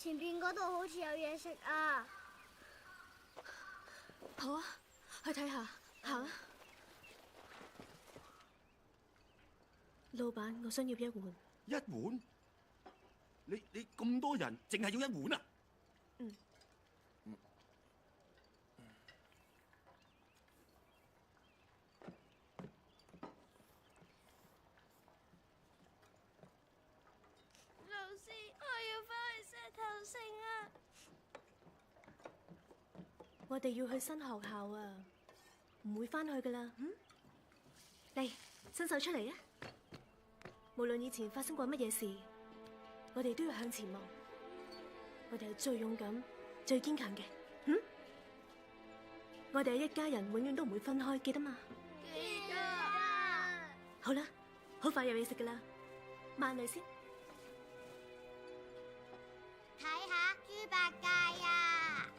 前邊嗰度好似有嘢食啊！好啊，去睇下，行啊！老闆，我想要一碗。一碗？你咁多人，淨係要一碗啊？嗯。老師，我要返去石頭城啊！我哋要去新學校啊，唔會返去噶啦。嚟，伸手出嚟啊！無論以前發生過乜嘢事，我哋都要向前望。我哋係最勇敢、最堅強嘅。我哋係一家人，永遠都唔會分開，記得嘛？記得。好啦，好快有嘢食噶啦，慢嚟先。睇下豬八戒啊！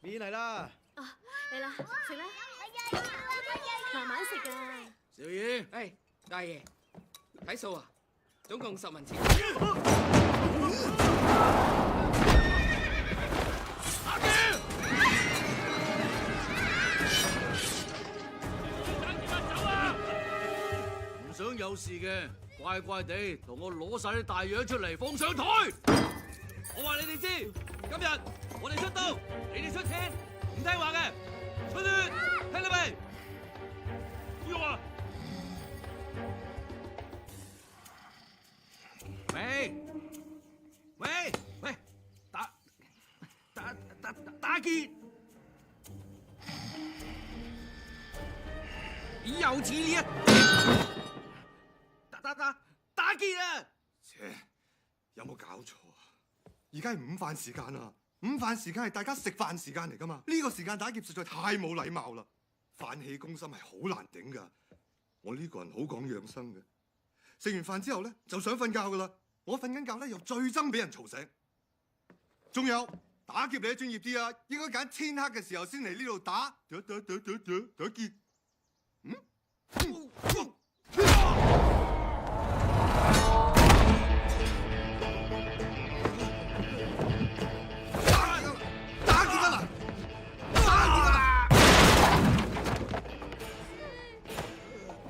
麵嚟啦！啊，嚟啦，食啦，慢慢食啊！小雨，大爺，睇數啊，總共10文錢。唔想有事嘅，乖乖地同我攞晒啲大洋出嚟放上台。我話你哋知，今日我哋出刀，你哋出錢，唔聽話嘅出血，聽到未？喐啊！喂，打劫！有錢呢啊！打劫啊！切，有冇搞錯啊？而家係午飯時間啊！午飯時間係大家食飯時間嚟噶嘛？呢個時間打劫實在太冇禮貌啦！飯氣攻心係好難頂噶。我呢個人好講養生嘅，食完飯之後咧就想瞓覺噶啦。我瞓緊覺咧又最憎俾人嘈醒。仲有打劫你都專業啲啊！應該揀天黑嘅時候先嚟呢度打劫。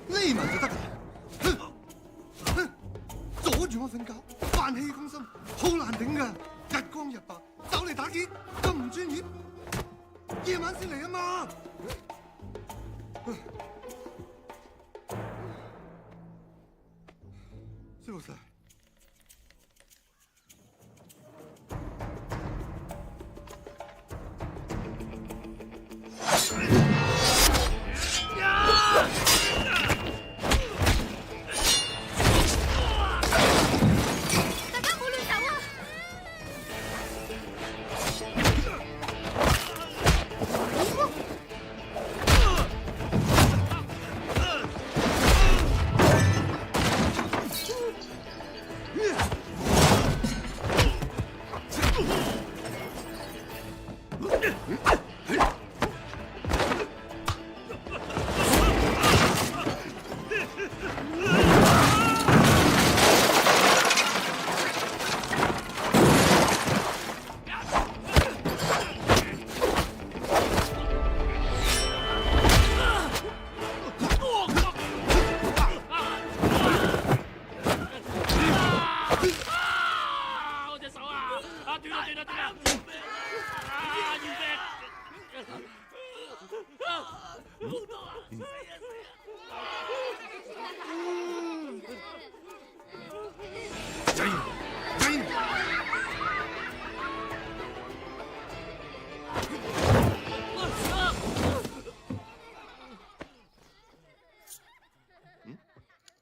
匿埋就得㗎，阻住我瞓覺，飯氣攻心，好難頂㗎。日光日白走嚟打劫，咁唔專業，夜晚先嚟啊嘛。師傅晒。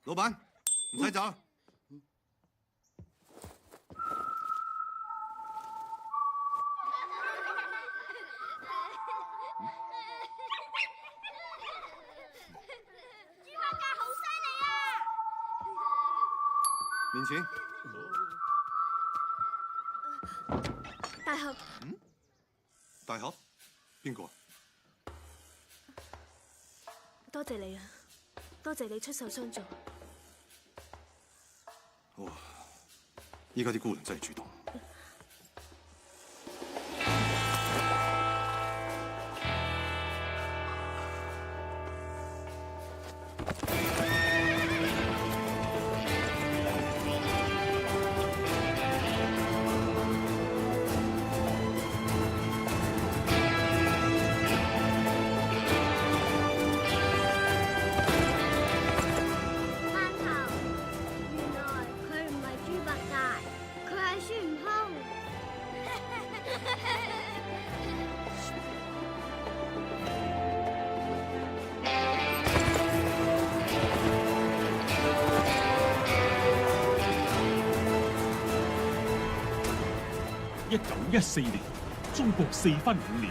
老闆，唔使走。豬八戒好犀利啊！面前。大俠。大俠？邊個啊？多謝你啊，多謝你出手相助。哇！依家啲姑娘真係主動。1914年，中國4分5裂，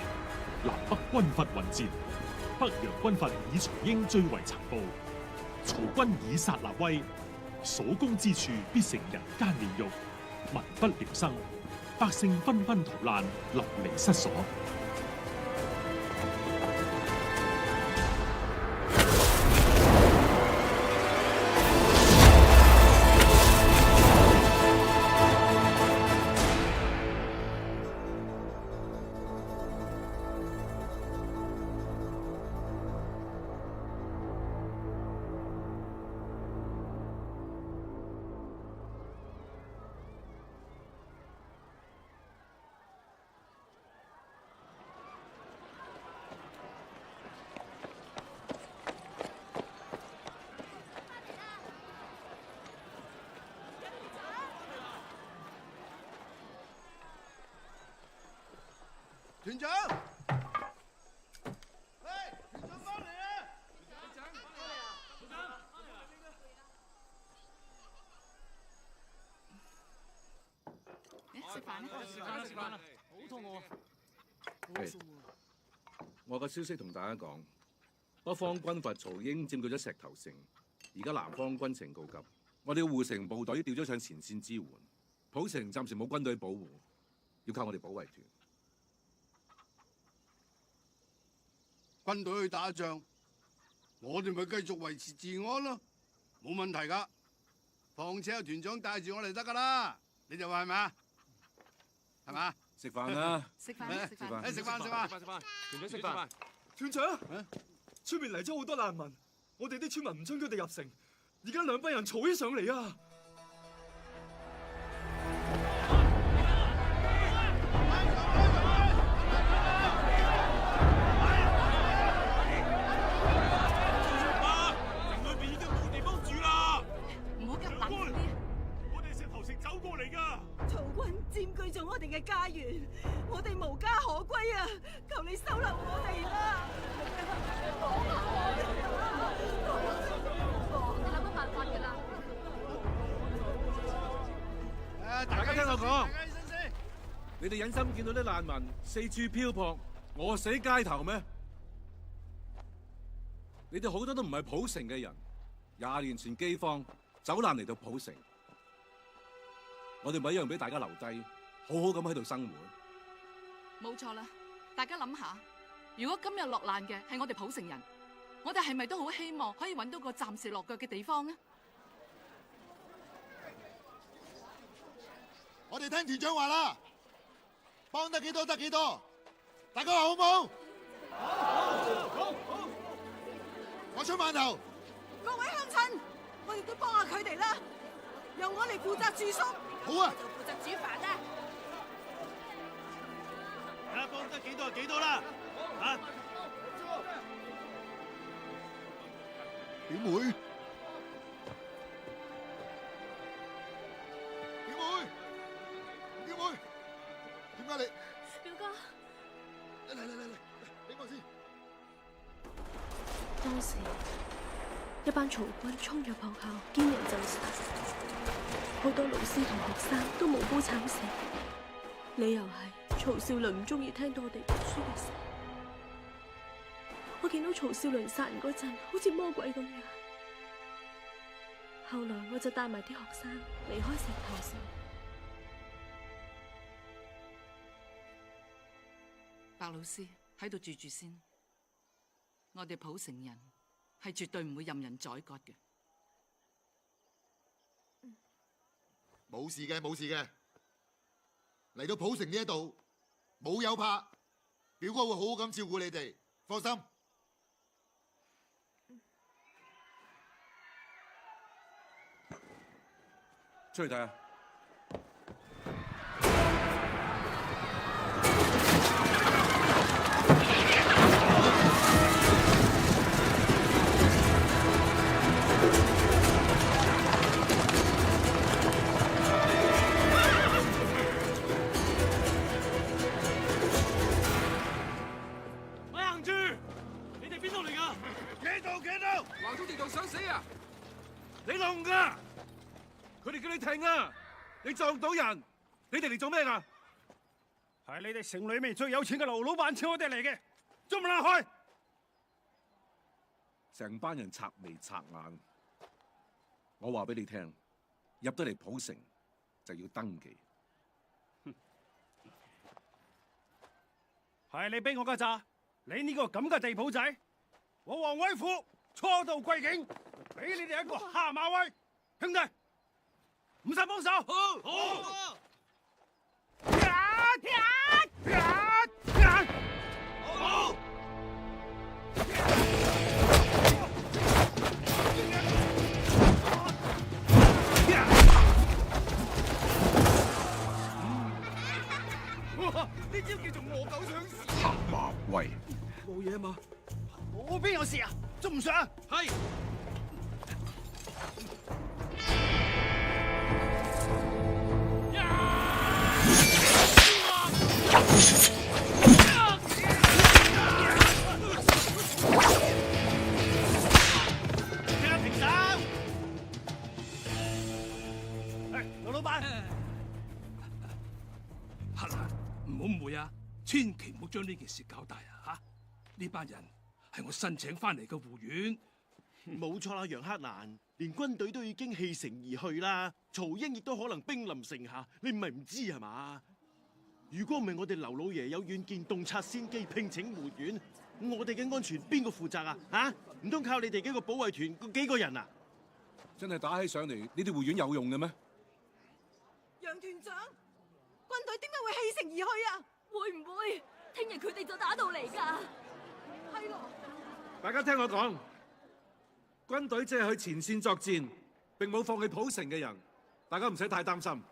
南北軍閥混戰，北洋軍閥以曹英最為殘暴，曹軍以殺立威，所攻之處必成人間煉獄，民不聊生，百姓紛紛逃難，流離失所。團長，喂，團長翻嚟啊！團長翻嚟啊！團長，食飯啦！食飯啦！好肚餓。我個消息同大家講，北方軍閥曹英佔據咗石頭城，而家南方軍情告急，我哋護城部隊調咗上前線支援，浦城暫時冇軍隊保護，要靠我哋保衛團。軍隊去打仗，我哋咪繼續維持治安咯，冇問題噶。況且有團長帶住我哋得噶啦，你哋話係咪啊？係咪啊？食飯啦！食飯！食飯！食飯！團長食飯！團長，出面嚟咗好多難民，我哋啲村民唔准佢哋入城，而家兩班人嘈起上嚟啊！佔據咗我哋嘅家園，我哋無家可歸啊！求你收留我哋啦！我哋諗乜辦法㗎啦？大家聽我講，你哋忍心見到啲難民四處漂泊，餓死街頭咩？你哋好多都唔係浦城嘅人，20年前饑荒走難嚟到浦城。我哋咪一樣俾大家留低，好好咁喺度生活。冇錯啦，大家諗下，如果今日落難嘅係我哋浦城人，我哋係咪都好希望可以揾到個暫時落腳嘅地方啊？我哋聽團長話啦，幫得幾多得幾多，大家話好唔好？好！我出碼頭。各位鄉親，我哋都幫下佢哋啦，由我嚟負責住宿。好啊！就負責煮飯啦。睇下幫得幾多就幾多啦，啊！表妹，點解你？表哥，嚟，俾我先。當時一班曹軍衝入學校，見人就殺，好多老師同學生都無辜慘死。理由係曹少麟唔中意聽到我哋讀書嘅聲。我見到曹少麟殺人嗰陣，好似魔鬼咁樣。後來我就帶埋啲學生離開石頭城。白老師喺度住先，我哋浦城人係絕對唔會任人宰割嘅。冇事嘅，冇事嘅。嚟到普城呢一度，冇有怕，表哥會好好咁照顧你哋，放心。出去睇下。咪行住！你哋邊度嚟㗎？企度，企度！橫衝直撞想死啊！你聾㗎？佢哋叫你停啊！你撞到人，你哋嚟做咩㗎？係你哋城裏面最有錢嘅劉老闆請我哋嚟嘅，仲唔拉開？成班人賊眉賊眼，我話俾你聽，入得嚟普城就要登記。係你逼我㗎咋？你呢個咁嘅地鋪仔，我黃威虎初到貴境，俾你哋一個下馬威，兄弟，唔使幫手。好。好。呢招叫做餓狗搶屎。下馬威。冇嘢嘛？我邊有事啊？仲唔上？係。停手！劉老闆，黑蘭，唔好誤會啊！千祈唔好將呢件事搞大啊！吓，呢班人係我申請翻嚟嘅護院。冇錯啦，楊克蘭，連軍隊都已經棄城而去啦，曹英亦都可能兵臨城下，你唔係唔知係嘛？如果唔係我哋劉老爺有遠見洞察先機，聘請護院，我哋嘅安全邊個負責啊？啊，唔通靠你哋幾個保衛團嗰幾個人啊？真係打起上嚟，呢啲護院有用嘅咩？楊團長，軍隊點解會棄城而去啊？會唔會聽日佢哋就打到嚟㗎？係咯。大家聽我講，軍隊只係去前線作戰，並冇放棄普城嘅人，大家唔使太擔心。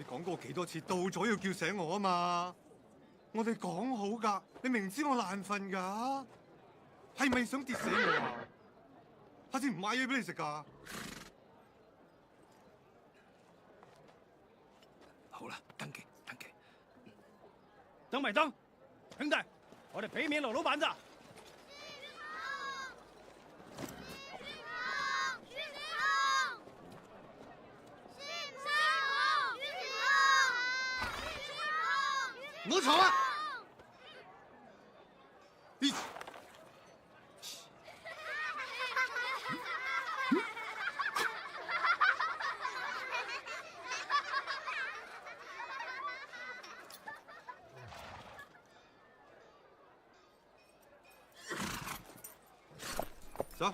講過幾多次，到咗要叫醒我啊嘛！我哋講好噶，你明知我爛瞓噶，係咪想跌死我啊？下次唔買嘢俾你食噶。好啦，登記。等咪登，兄弟，我哋俾面劉老闆咋？唔好嘈啊！走，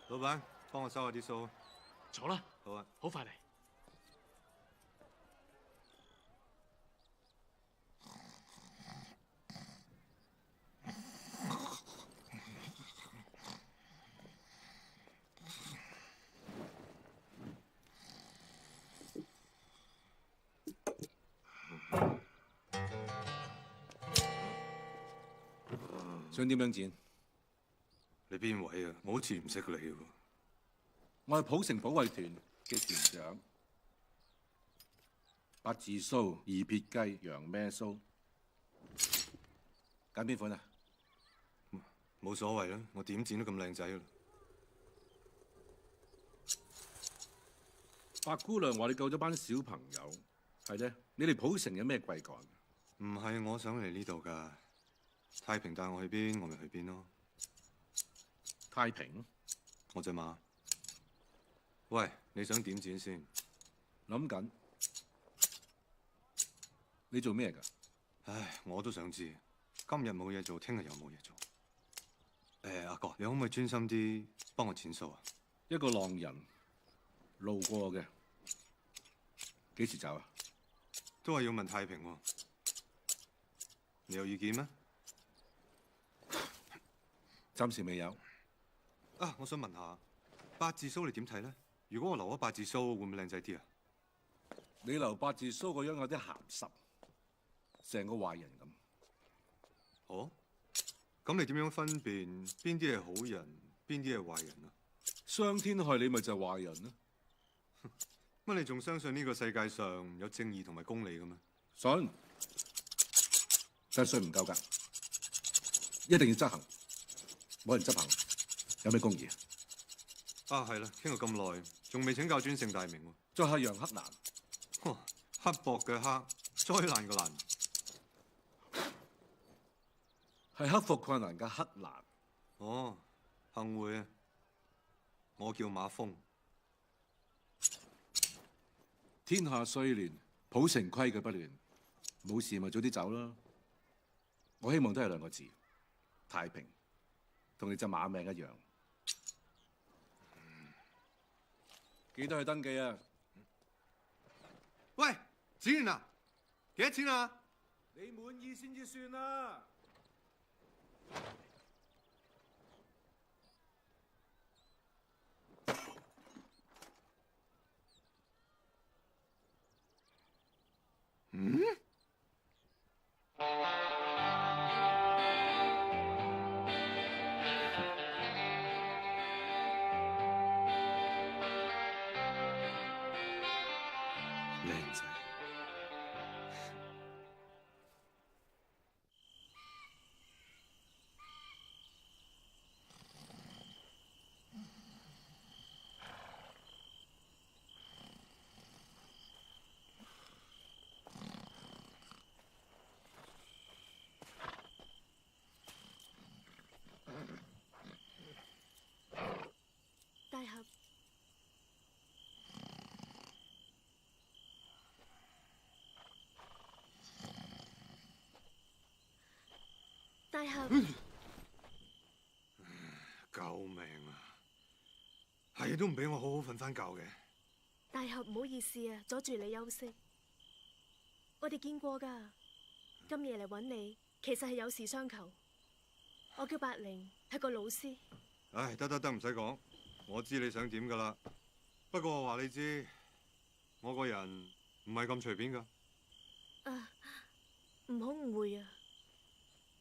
老闆，幫我收下啲數。坐啦。好啊，好快嚟。想點樣剪？你邊位啊？我好似唔識你喎。我係普城保衛團嘅團長，八字鬚、二撇雞、羊咩鬚，揀邊款啊？冇所謂啦，我點剪都咁靚仔啦。白姑娘話你救咗班小朋友，係咧？你哋普城有咩貴幹？唔係我想嚟呢度㗎，太平帶我去邊，我咪去邊咯。太平？我隻馬。喂，你想點剪先？諗緊。你做咩㗎？唉，我都想知。今日冇嘢做，聽日又冇嘢做。阿哥，你可唔可以專心啲幫我剪數啊？一個浪人路過嘅，幾時走啊？都係要問太平喎。你有意見咩？暫時未有。啊，我想問下，八字鬚你點睇咧？如果我留咗八字鬚，會唔會靚仔啲啊？你留八字鬚個樣有啲鹹濕，成個壞人咁。哦，咁你點樣分辨邊啲係好人，邊啲係壞人啊？傷天害理咪就係壞人咯。乜你仲相信呢個世界上有正義同埋公理嘅咩？信，但係信唔夠㗎，一定要執行。冇人執行，有咩公義啊？啊，係啦，傾咗咁耐，仲未請教尊姓大名喎。再係楊克難，刻薄嘅刻，災難嘅難，係克服困難嘅克難。哦，幸會啊！我叫馬峰。天下雖亂，普城規矩不亂，冇事咪早啲走啦。我希望都係兩個字：太平，同你隻馬命一樣。記得去登記啊！喂，剪完啦，幾多錢啊？你滿意先至算啦。嗯？靚仔。大俠，大俠，救命啊！係都唔俾我好好瞓翻覺嘅。大俠唔好意思啊，阻住你休息。我哋見過㗎，今夜嚟揾你，其實係有事相求。我叫白玲，係個老師。唉，得，唔使講，我知你想點㗎啦。不過我話你知，我個人唔係咁隨便㗎。啊，唔好誤會啊！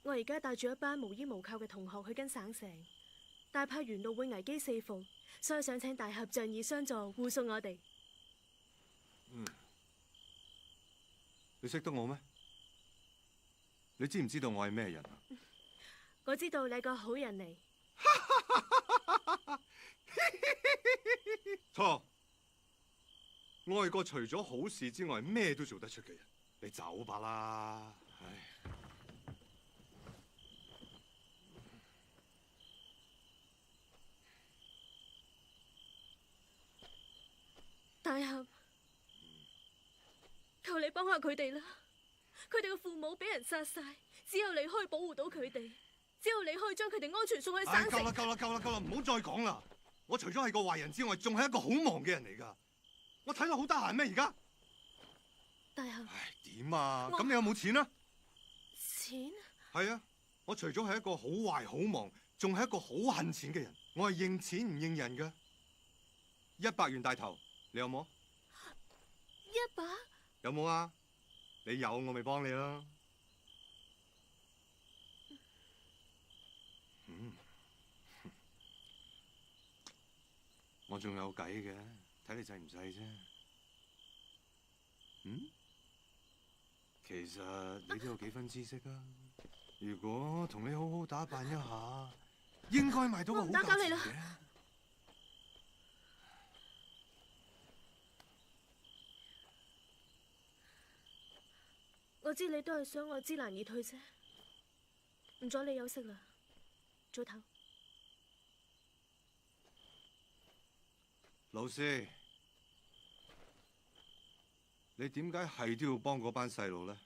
我而家帶住一班無依無靠嘅同學去跟省城，大怕沿路會危機四伏，所以想請大俠仗義相助，護送我哋。你識得我咩？你知唔知道我係咩人啊？我知道你係個好人嚟。錯，我係個除咗好事之外咩都做得出嘅人。你走吧啦，唉。大俠，求你幫下佢哋啦！佢哋嘅父母俾人殺晒，只有你可以保護到佢哋，只有你可以將佢哋安全送去省城。夠啦，唔好再講啦！我除咗係個壞人之外，仲係一個好忙嘅人嚟㗎。我睇落好得閒咩？而家大俠，唉，點啊？咁你有冇錢啊？錢？係啊，我除咗係一個好壞好忙，仲係一個好恨錢嘅人。我係認錢唔認人㗎。100元大頭，你有冇？100？有冇啊？你有我咪幫你啦。我仲有計嘅，睇你制唔制啫。其實你都有幾分知識啊。如果同你好好打扮一下，應該賣到個好價錢嘅。我知你都係想我知難而退啫，唔阻你休息啦，早唞。老師，你點解係都要幫嗰班細路咧？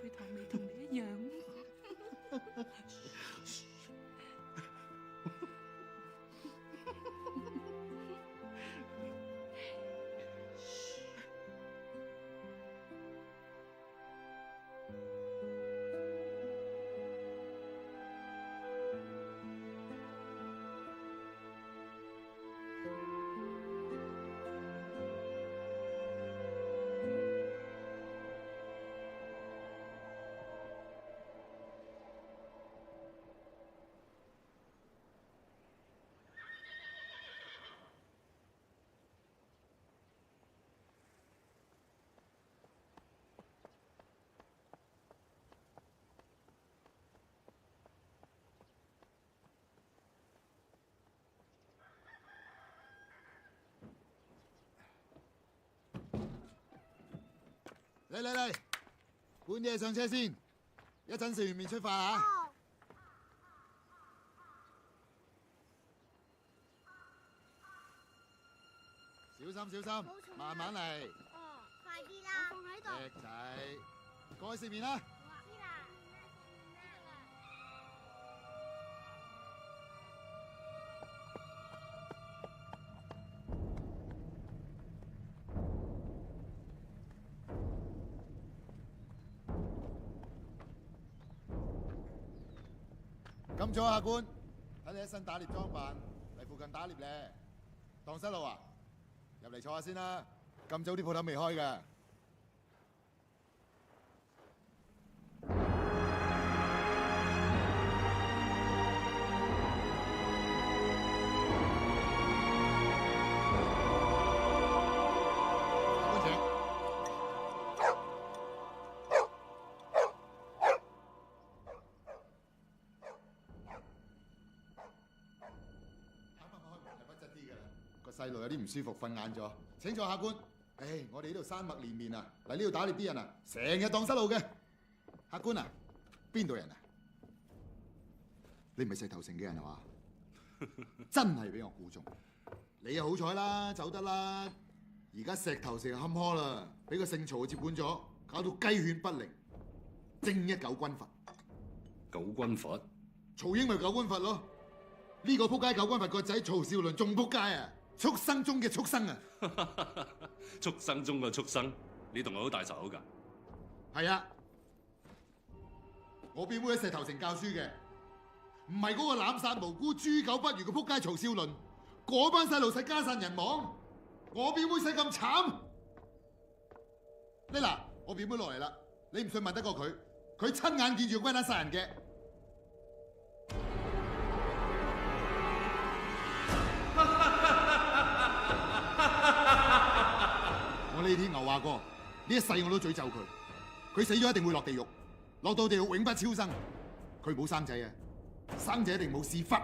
佢頭尾同你一樣。嚟，搬啲嘢上車先，一陣食完麵出發啊！小心，慢慢嚟。快啲啦！我放喺度。叻仔，過去食麵啦。知啦。咁早啊，下官，睇你一身打獵裝扮，嚟附近打獵咧。蕩失路啊？入嚟坐下先啦。咁早啲鋪頭未開㗎。細路有啲唔舒服，瞓晏咗。請坐，下官。我哋呢度山脈連綿啊，嚟呢度打獵啲人啊，成日蕩失路嘅。下官啊，邊度人啊？你唔係石頭城嘅人係嘛？真係俾我估中。你又好彩啦，走得啦。而家石頭城坎坷啦，俾個姓曹接管咗，搞到雞犬不寧，正一九軍閥。九軍閥？曹英咪九軍閥咯。呢個撲街九軍閥個仔曹少麟仲撲街啊！畜生中嘅畜生啊！畜生中嘅畜生，你同我好大仇㗎？係啊，我表妹喺石頭城教書嘅，唔係嗰個濫殺無辜、豬狗不如嘅撲街曹少麟，嗰班細路使家散人亡，我表妹使咁慘。呢嗱，我表妹落嚟啦，你唔信問得過佢，佢親眼見住個龜蛋殺人嘅。我呢天牛話過，呢一世我都詛咒佢。佢死咗一定會落地獄，落到地獄永不超生。佢冇生仔啊，生仔一定冇屎忽。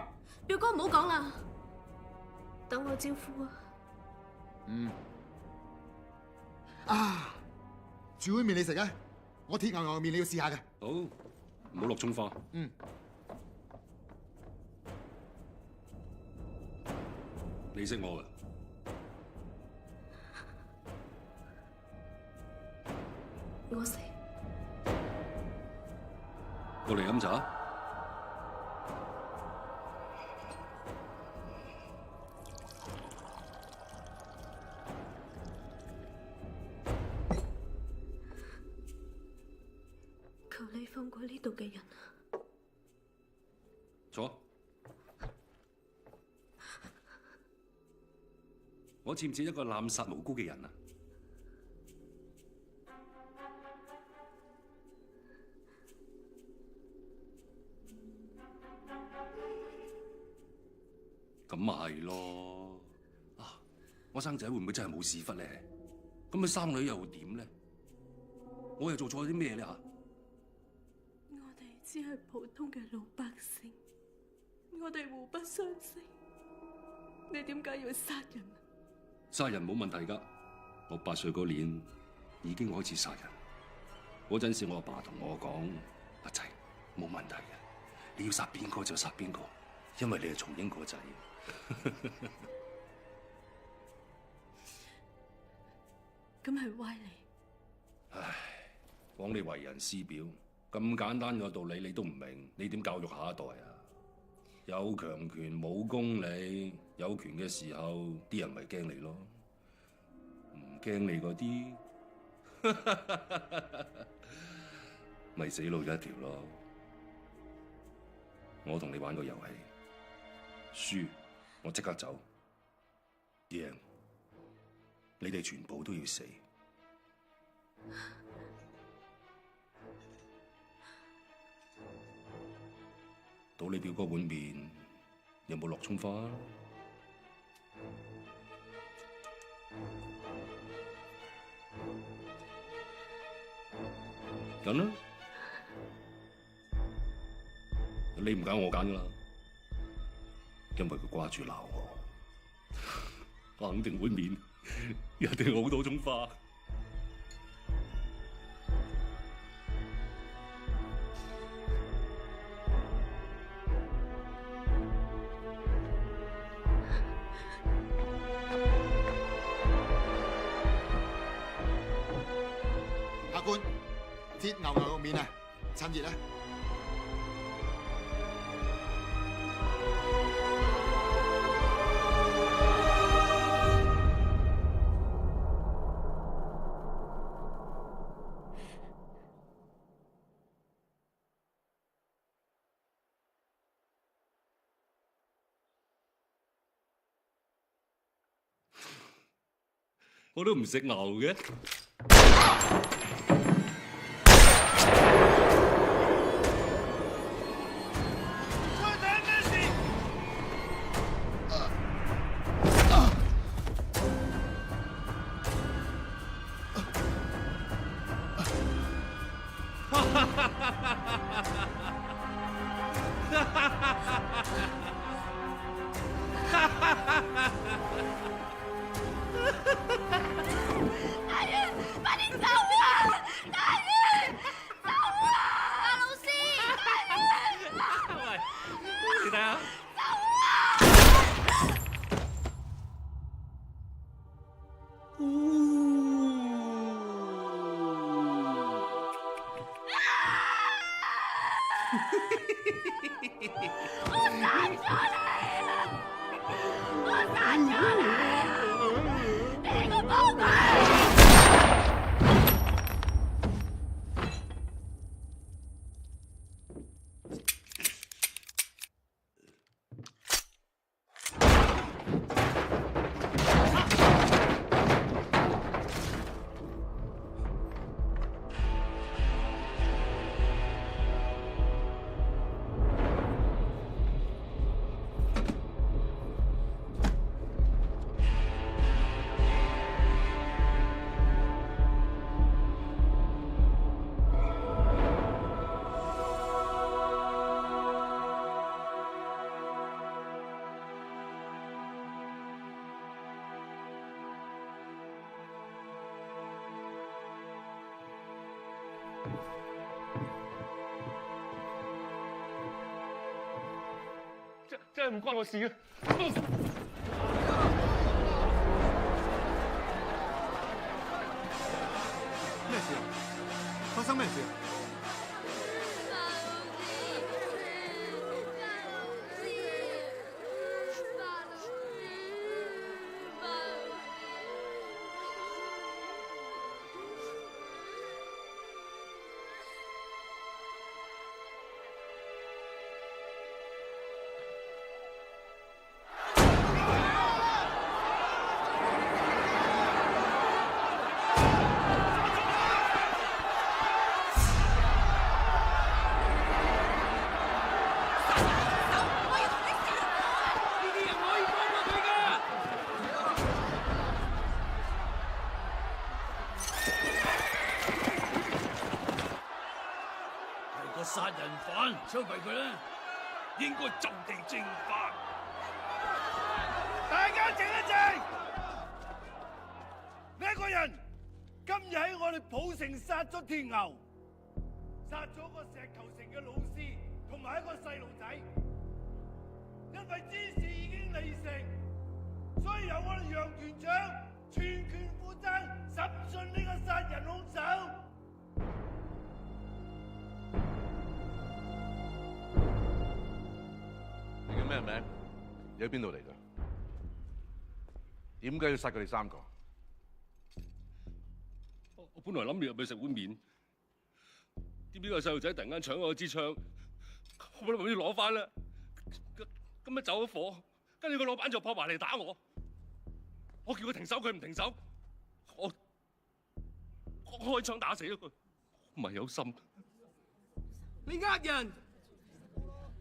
表哥唔好講啦，等我招呼啊。煮碗麵你食啊，我鐵牛肉麵你要試下嘅。好，唔好落葱花。你識我㗎？我識。我嚟飲茶？求你放過呢度嘅人啊！坐。我似唔似一個濫殺無辜嘅人啊？咁咪係咯。啊，我生仔會唔會真係冇屎忽咧？咁佢生女又會點咧？我又做錯啲咩咧嚇？我哋只係普通嘅老百姓，我哋互不相識，你點解要殺人啊？殺人冇問題㗎，我8歲嗰年已經開始殺人。嗰陣時我阿爸同我講：阿仔，冇問題嘅，你要殺邊個就殺邊個，因為你係松英個仔。咁係歪理。唉，講你為人師表，咁簡單嘅道理你都唔明，你點教育下一代啊？有強權冇公理，有權嘅時候啲人咪驚你咯，唔驚你嗰啲咪死路一條咯。我同你玩個遊戲，輸我即刻走，贏你哋全部都要死。倒你表哥碗麵有冇落葱花？緊啦，你唔揀我揀㗎啦，因為佢掛住鬧我，肯定碗麵一定好多葱花。下官切牛肉面啊，趁熱啊！我都唔食牛嘅。大人，快啲走啊！大人，走啊！老師，大人，喂，你睇下。走啊！我殺咗你啊！我殺咗你啊！你個幫佢！真係唔關我事嘅。咩事啊？發生咩事啊？應該就地正法。大家靜一靜。呢一個人今日喺我哋普城殺咗鐵牛，殺咗個石頭城嘅老師同埋一個細路仔。因為之事已經離成，所以由我哋楊團長全權負責審訊呢個殺人兇手。你叫咩名？你喺邊度嚟㗎？點解要殺佢哋3個？我本來諗住入去食碗麵，點知個細路仔突然間搶我支槍，我本來諗住攞翻啦，咁咪走咗火，跟住個老闆就撲埋嚟打我，我叫佢停手，佢唔停手，我開槍打死咗佢，唔係有心。你呃人，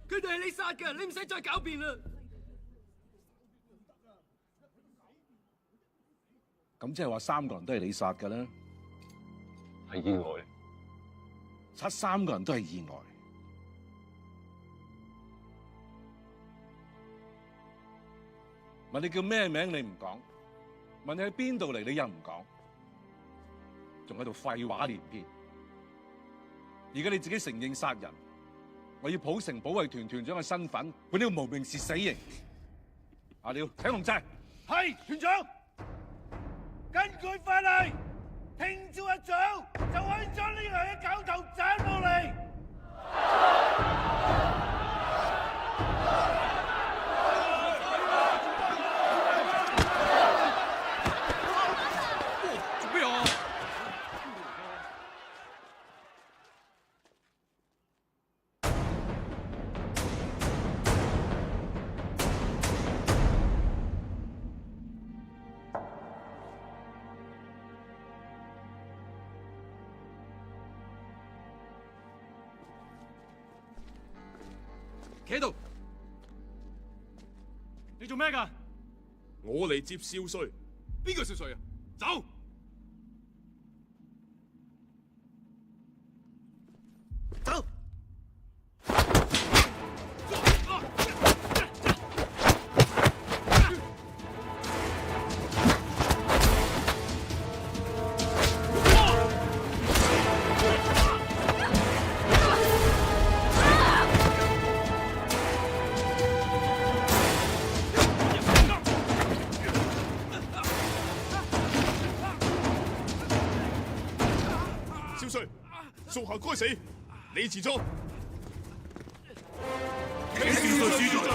佢哋係你殺嘅，你唔使再狡辯啦。咁即係話3個人都係你殺㗎啦？係意外，殺3個人都係意外。問你叫咩名你唔講，問你喺邊度嚟你又唔講，仲喺度廢話連篇。而家你自己承認殺人，我要普城保衛團團長嘅身份，判呢個無名氏死刑。阿廖，請龍掣。係團長，根據法例，聽朝一早就可以將呢個人嘅狗頭斬落嚟。做咩啊？企喺度，你做咩㗎？我嚟接少帥。邊個少帥啊？走！走！屬下該死，你辭咗。請少帥恕罪。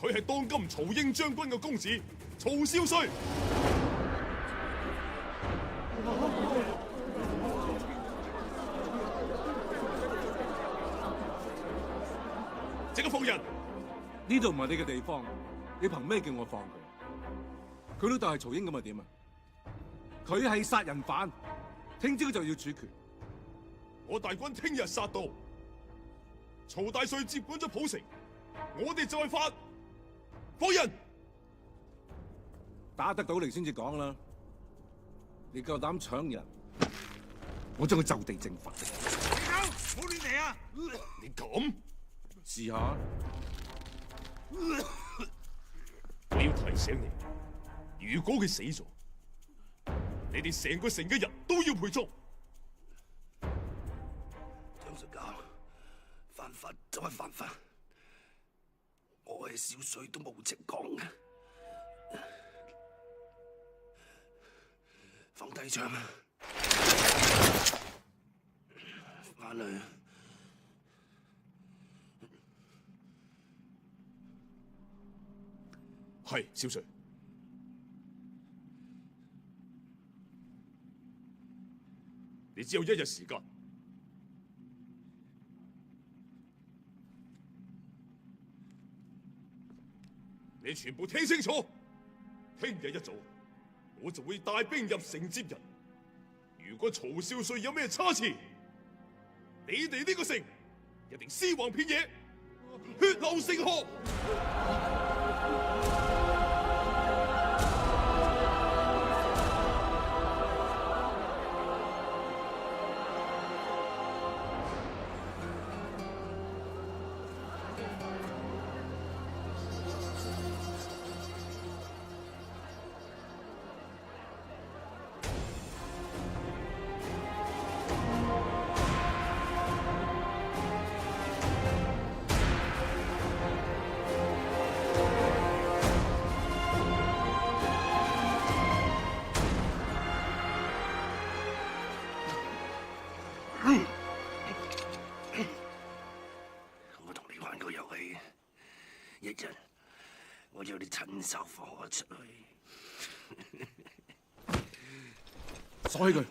佢係當今曹英將軍嘅公子曹少帥。即刻放人！呢度唔係你嘅地方，你憑咩叫我放佢？佢老豆係曹英咁啊點啊？佢係殺人犯，聽朝就要處決。我大軍聽日殺到，曹大帥接管咗普城，我哋就係法。放人！打得到嚟先至講啦。你夠膽搶人，我將佢就地正法。你走，唔好亂嚟啊！你咁？試下。我要提醒你，如果佢死咗，你哋成個城嘅人都要陪葬。張實教，犯法就係犯法，我係少帥都冇情講嘅。放低槍啊！翻去。係，少帥。你只有1日時間。你全部聽清楚，聽日一早，我就會帶兵入城接人。如果曹少帥有咩差池，你哋呢個城一定屍橫遍野，血流成河。手火出去。鎖起佢。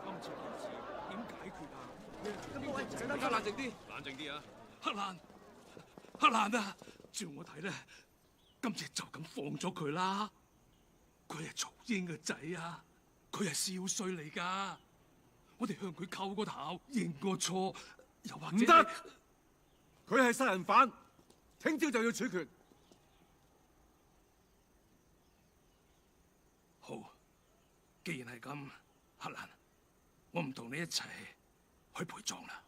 今次件事點解決啊？各位，大家冷靜啲，冷靜啲啊！黑蘭啊，照我睇咧，今次就咁放咗佢啦。佢係曹英嘅仔啊，佢係少帥嚟噶。我哋向佢叩個頭，認個錯，又或者唔得，佢係殺人犯，聽朝就要處決。好，既然係咁，黑蘭，我唔同你一齊去陪葬啦。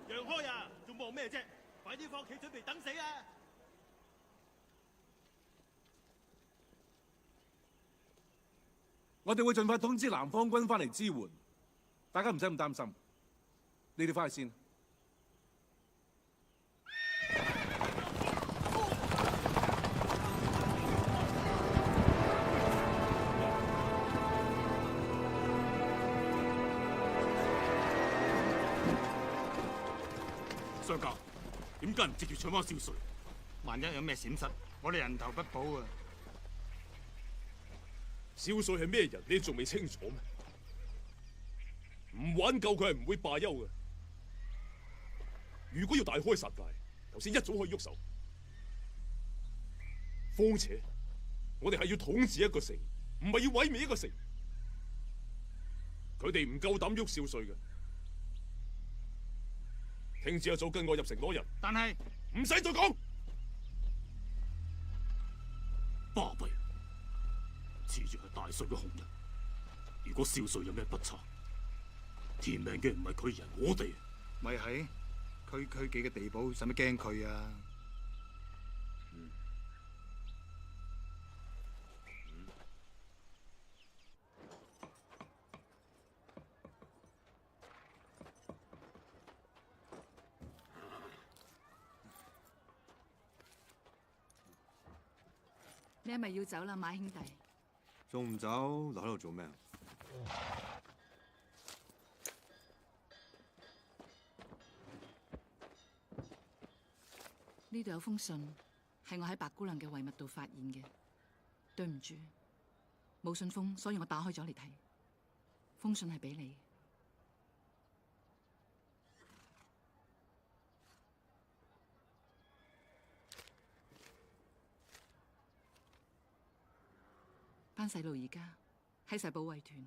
讓開啊！仲望咩啫？快啲翻屋企準備等死啊！我哋會盡快通知南方軍翻嚟支援，大家唔使咁擔心。你哋翻去先。相教，點解唔直接搶翻少帥？萬一有咩閃失，我哋人頭不保啊！少帥係咩人？你仲未清楚咩？唔挽救佢係唔會罷休嘅。如果要大開殺戒，頭先一早可以喐手。況且，我哋係要統治一個城，唔係要毀滅一個城。佢哋唔夠膽喐少帥嘅。聽朝一早跟我入城攞人。但係唔使再講。巴閉！恃住係大帥嘅紅人，如果少帥有咩不測，填命嘅唔係佢人，我哋咪係區幾嘅地步，使乜驚佢啊？你係咪要走啦，馬兄弟？仲唔走？留喺度做咩啊？呢度有封信，係我喺白姑娘嘅遺物度發現嘅。對唔住，冇信封，所以我打開咗嚟睇。封信係俾你。班細路而家喺晒保衛團。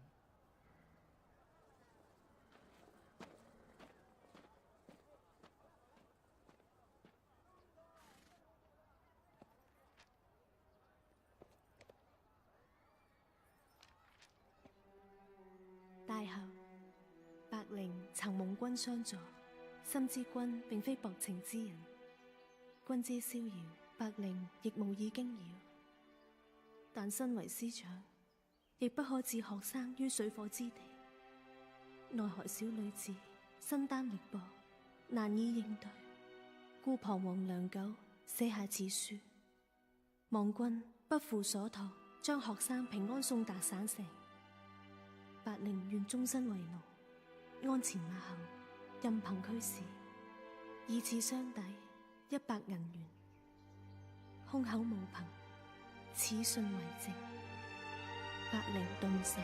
大後，白靈曾蒙君相助，深知君並非薄情之人。君之逍遙，白靈亦無意驚擾。但身為師長，亦不可置學生於水火之地。奈何小女子身擔力薄，難以應對，故彷徨良久，寫下此書，望君不負所託，將學生平安送達省城。白靈願終身為奴，鞍前馬後，任憑驅使，以此相抵100銀元，空口無憑。此信為證，白靈動手。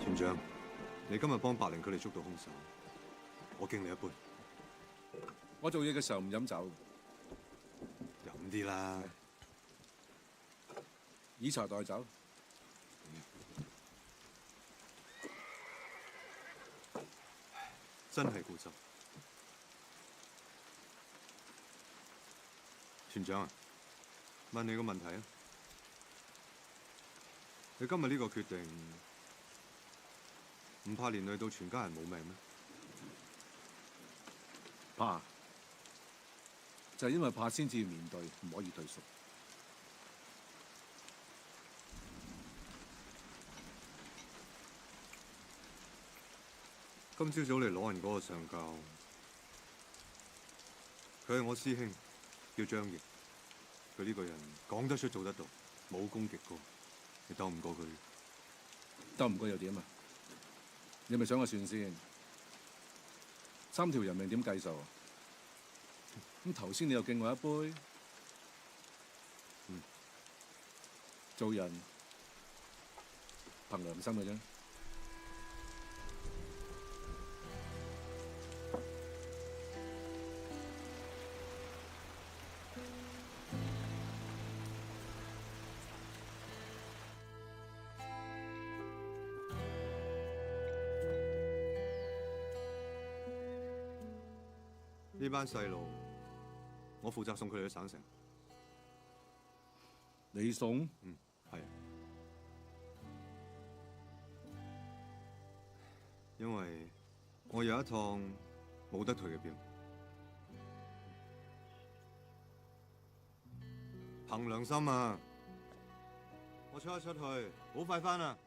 團長，你今日幫白靈佢哋捉到兇手，我敬你一杯。我做嘢嘅時候唔飲酒，飲啲啦。以茶代酒。真係固執。團長啊，問你個問題啊，你今日呢個決定唔怕連累到全家人冇命咩？怕，就係因為怕先至要面對，唔可以退縮。今朝早嚟攞人嗰個上校，佢係我師兄，叫張翼。佢呢個人講得出做得到，武功極高，你鬥唔過佢。鬥唔過又點啊？你咪想我算先，3條人命點計數？咁頭先你又敬我一杯，做人憑良心嘅啫。呢班細路，我負責送佢哋去省城。你送？係。因為我有一趟冇得退嘅票，憑良心啊！我出一出去，好快返啊！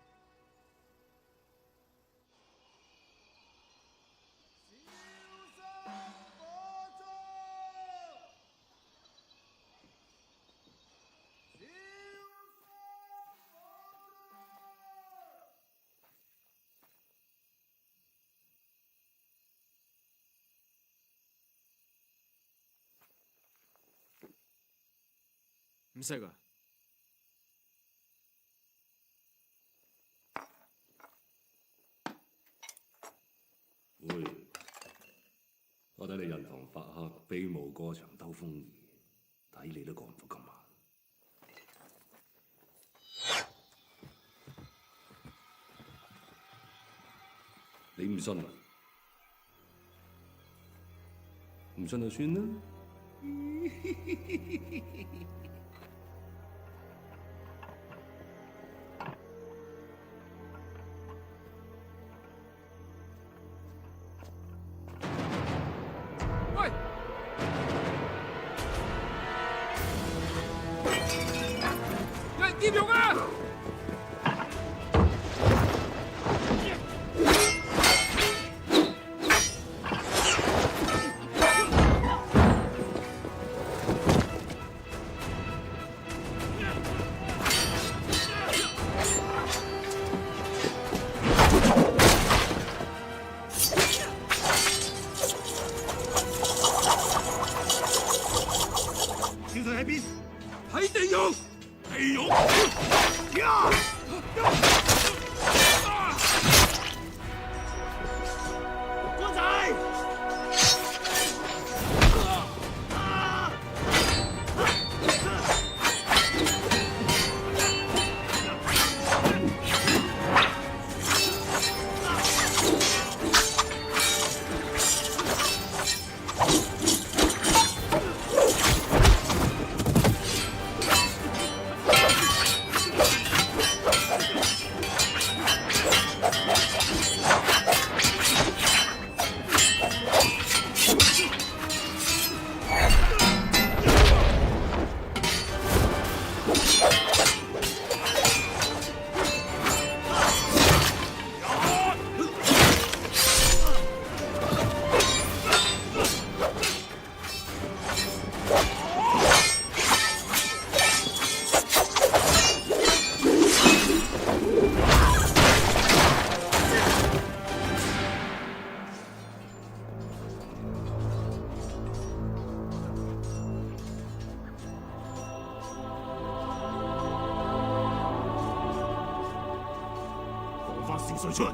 唔識啊！喂，我睇你印堂發黑，飛舞過牆兜風耳，睇你都過唔到今晚。你唔信啊？唔信就算啦。喂！有人劫用啊！喺地獄，地獄呀！官仔，放翻少帥出嚟！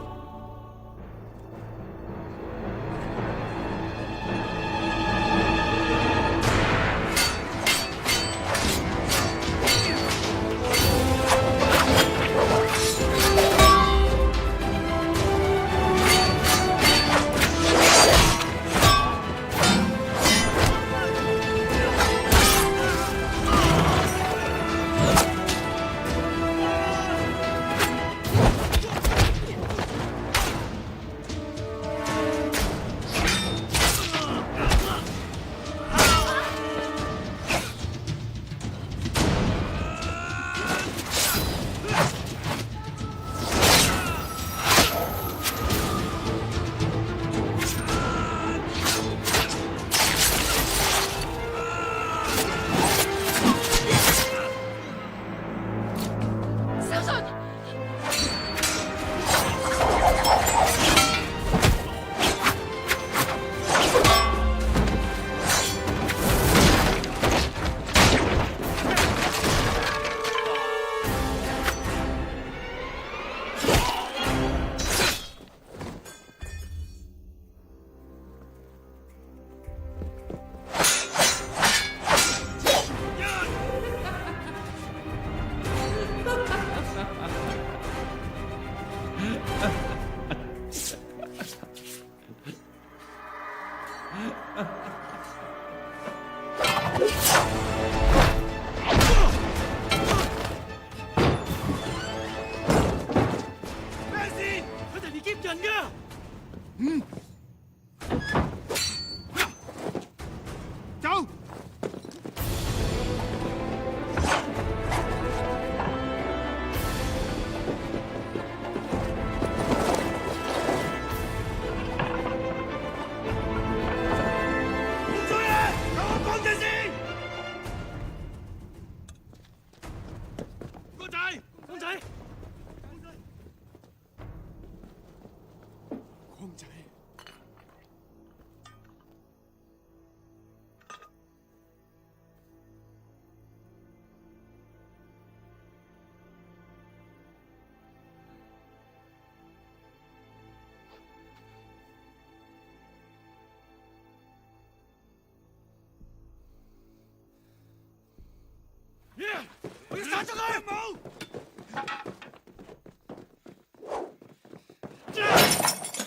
殺咗佢！冇。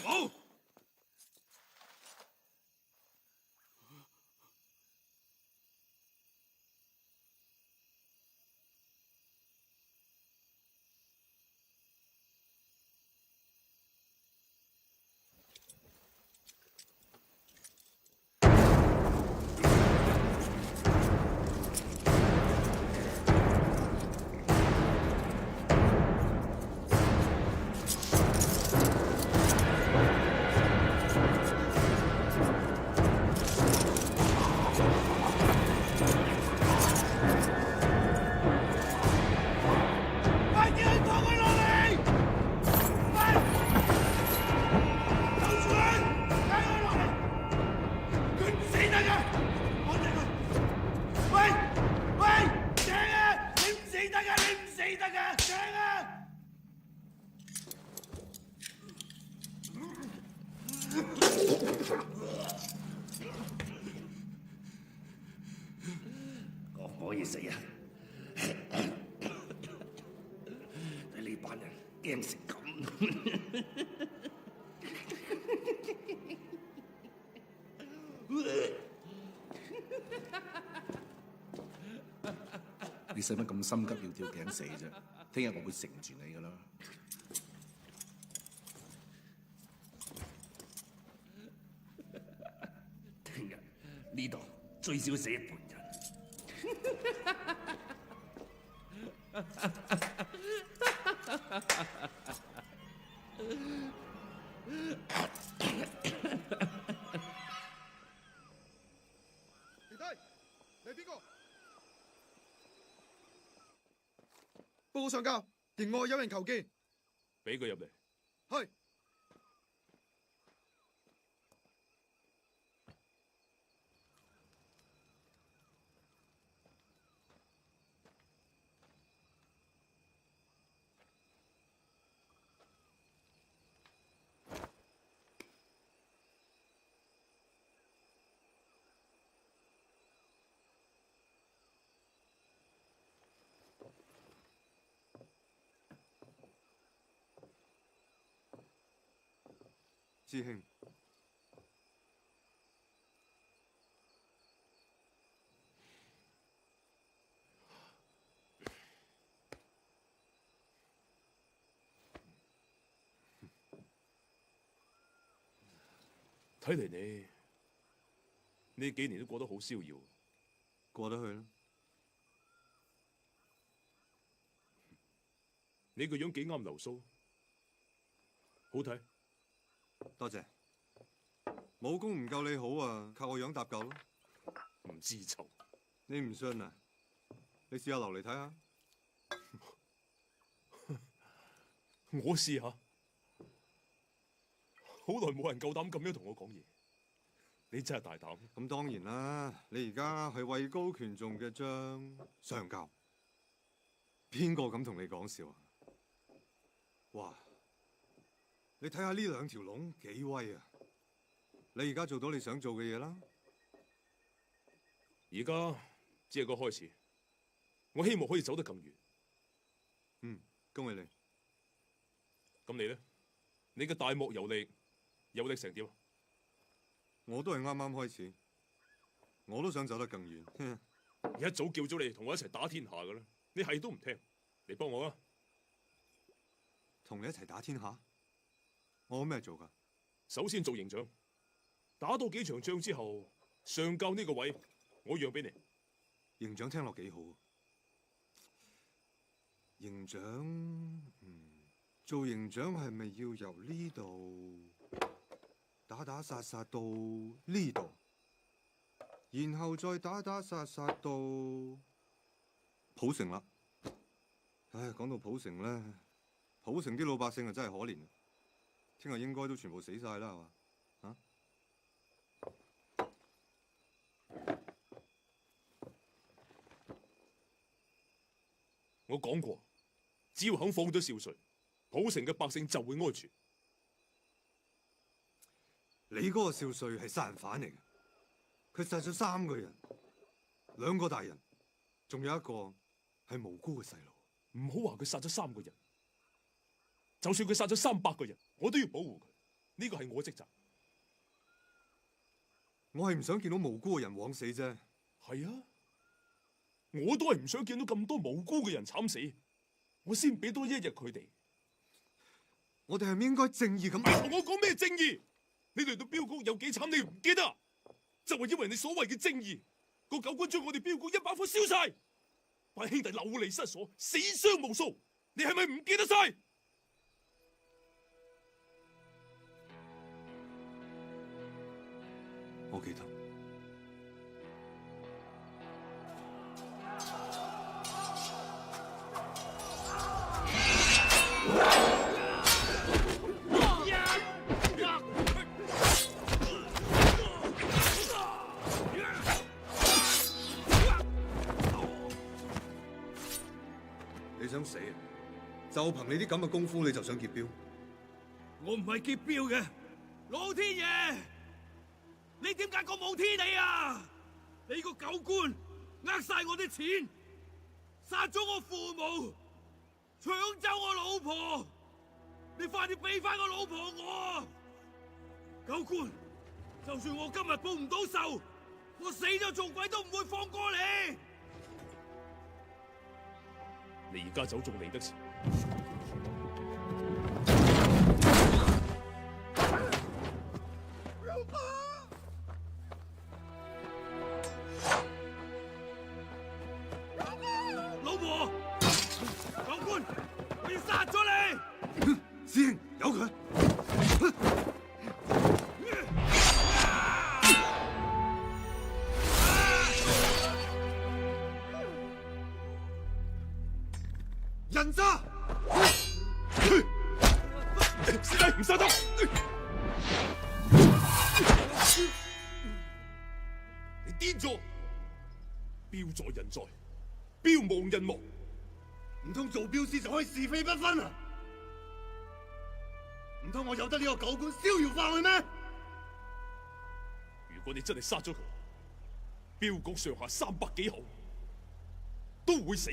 冇。我可以死啊！你呢班人驚成咁。你使乜咁心急要吊頸死啫？聽日我會承住你噶啦。聽日呢度最少死一半人。停低！你係邊個？報告上校，營外有人求見。俾佢入嚟。係。師兄，睇嚟你呢幾年都過得好逍遙。過得去啦。你個樣幾啱流蘇，好睇。多謝。武功唔夠你好啊，靠我樣搭夠咯。唔知醜。你唔信啊？你試下落嚟睇下。我試下。好耐冇人夠膽咁樣同我講嘢。你真係大膽。咁當然啦，你而家係位高權重嘅張上校，邊個敢同你講笑啊？哇！你睇下呢兩條龍幾威啊！你而家做到你想做嘅嘢啦。而家只係個開始，我希望可以走得更遠。恭喜你。咁你咧？你嘅大漠遊歷遊歷成點啊？我都係啱啱開始，我都想走得更遠。一早叫咗你同我一齊打天下㗎啦，你係都唔聽，你幫我啊！同你一齊打天下？我有咩做㗎？首先做營長，打到幾場仗之後，上校呢個位我讓俾你。營長聽落幾好。營長，做營長係咪要由呢度打打殺殺到呢度，然後再打打殺殺到普城啦？唉，講到普城咧，普城啲老百姓啊真係可憐。聽日應該都全部死晒啦，係嘛？啊？我講過，只要肯放咗少帥，普城嘅百姓就會安全。你嗰個少帥係殺人犯嚟嘅，佢殺咗3個人，2個大人，仲有一個係無辜嘅細路。唔好話佢殺咗3個人，就算佢殺咗300個人，我都要保護佢。呢個係我職責。我係唔想見到無辜嘅人枉死啫。係啊，我都係唔想見到咁多無辜嘅人慘死。我先俾多1日佢哋。我哋係咪應該正義咁？你同我講咩正義？你嚟到鏢局有幾慘，你唔記得？就係因為你所謂嘅正義，個狗官將我哋鏢局1把火燒晒，班兄弟流離失所，死傷無數。你係咪唔記得晒？我記得。你想死啊？就憑你啲咁嘅功夫，你就想劫鏢？我唔係劫鏢嘅，老天爺！你點解咁冇天理啊？你個狗官呃晒我啲錢，殺咗我父母，搶走我老婆，你快啲俾翻我老婆我！狗官，就算我今日報唔到仇，我死咗做鬼都唔會放過你！你而家走仲嚟得切。老婆，狗官，我要殺咗你！師兄，由佢。人渣！師弟唔殺得！你癲咗！鏢在人在，鏢亡人亡。唔通做鏢師就可以是非不分啊？唔通我由得呢個狗官逍遙化去咩？如果你真係殺咗佢，鏢局上下300幾號都會死。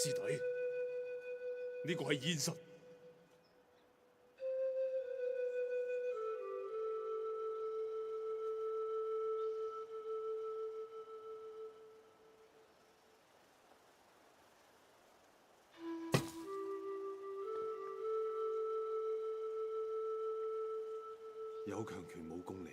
師弟，呢個係現實。有強權冇公理。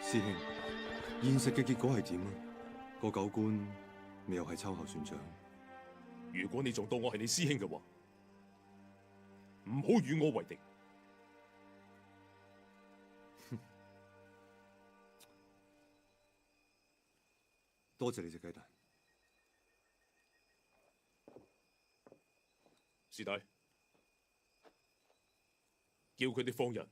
師兄，現實嘅結果係點啊？個狗官咪又係秋後算賬。如果你仲當我係你師兄嘅話，唔好與我為敵。多謝你隻雞蛋。師弟，叫佢哋放人。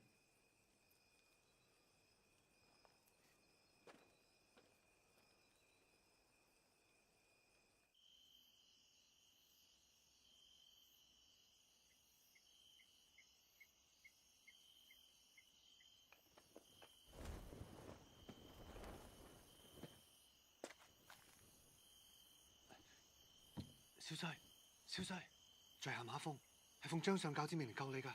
少西，少西，在下馬峰，係奉張上教之命嚟救你㗎。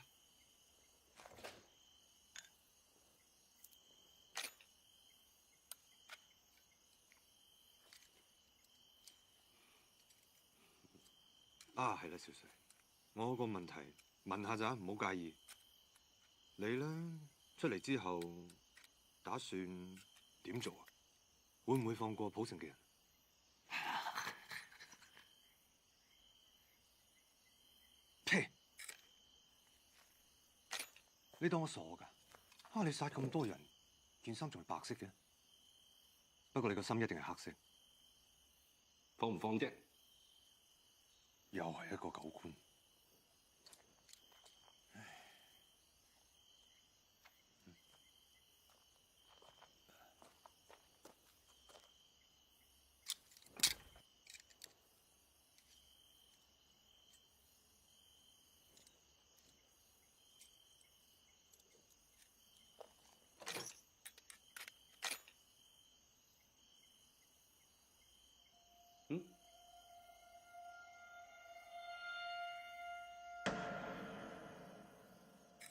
啊，係啦，少西，我有個問題問下咋，唔好介意。你咧出嚟之後打算點做啊？會唔會放過普城嘅人？呸！你當我傻㗎？啊！你殺咁多人，件衫仲係白色嘅。不過你個心一定係黑色。放唔放啫？又係一個狗官。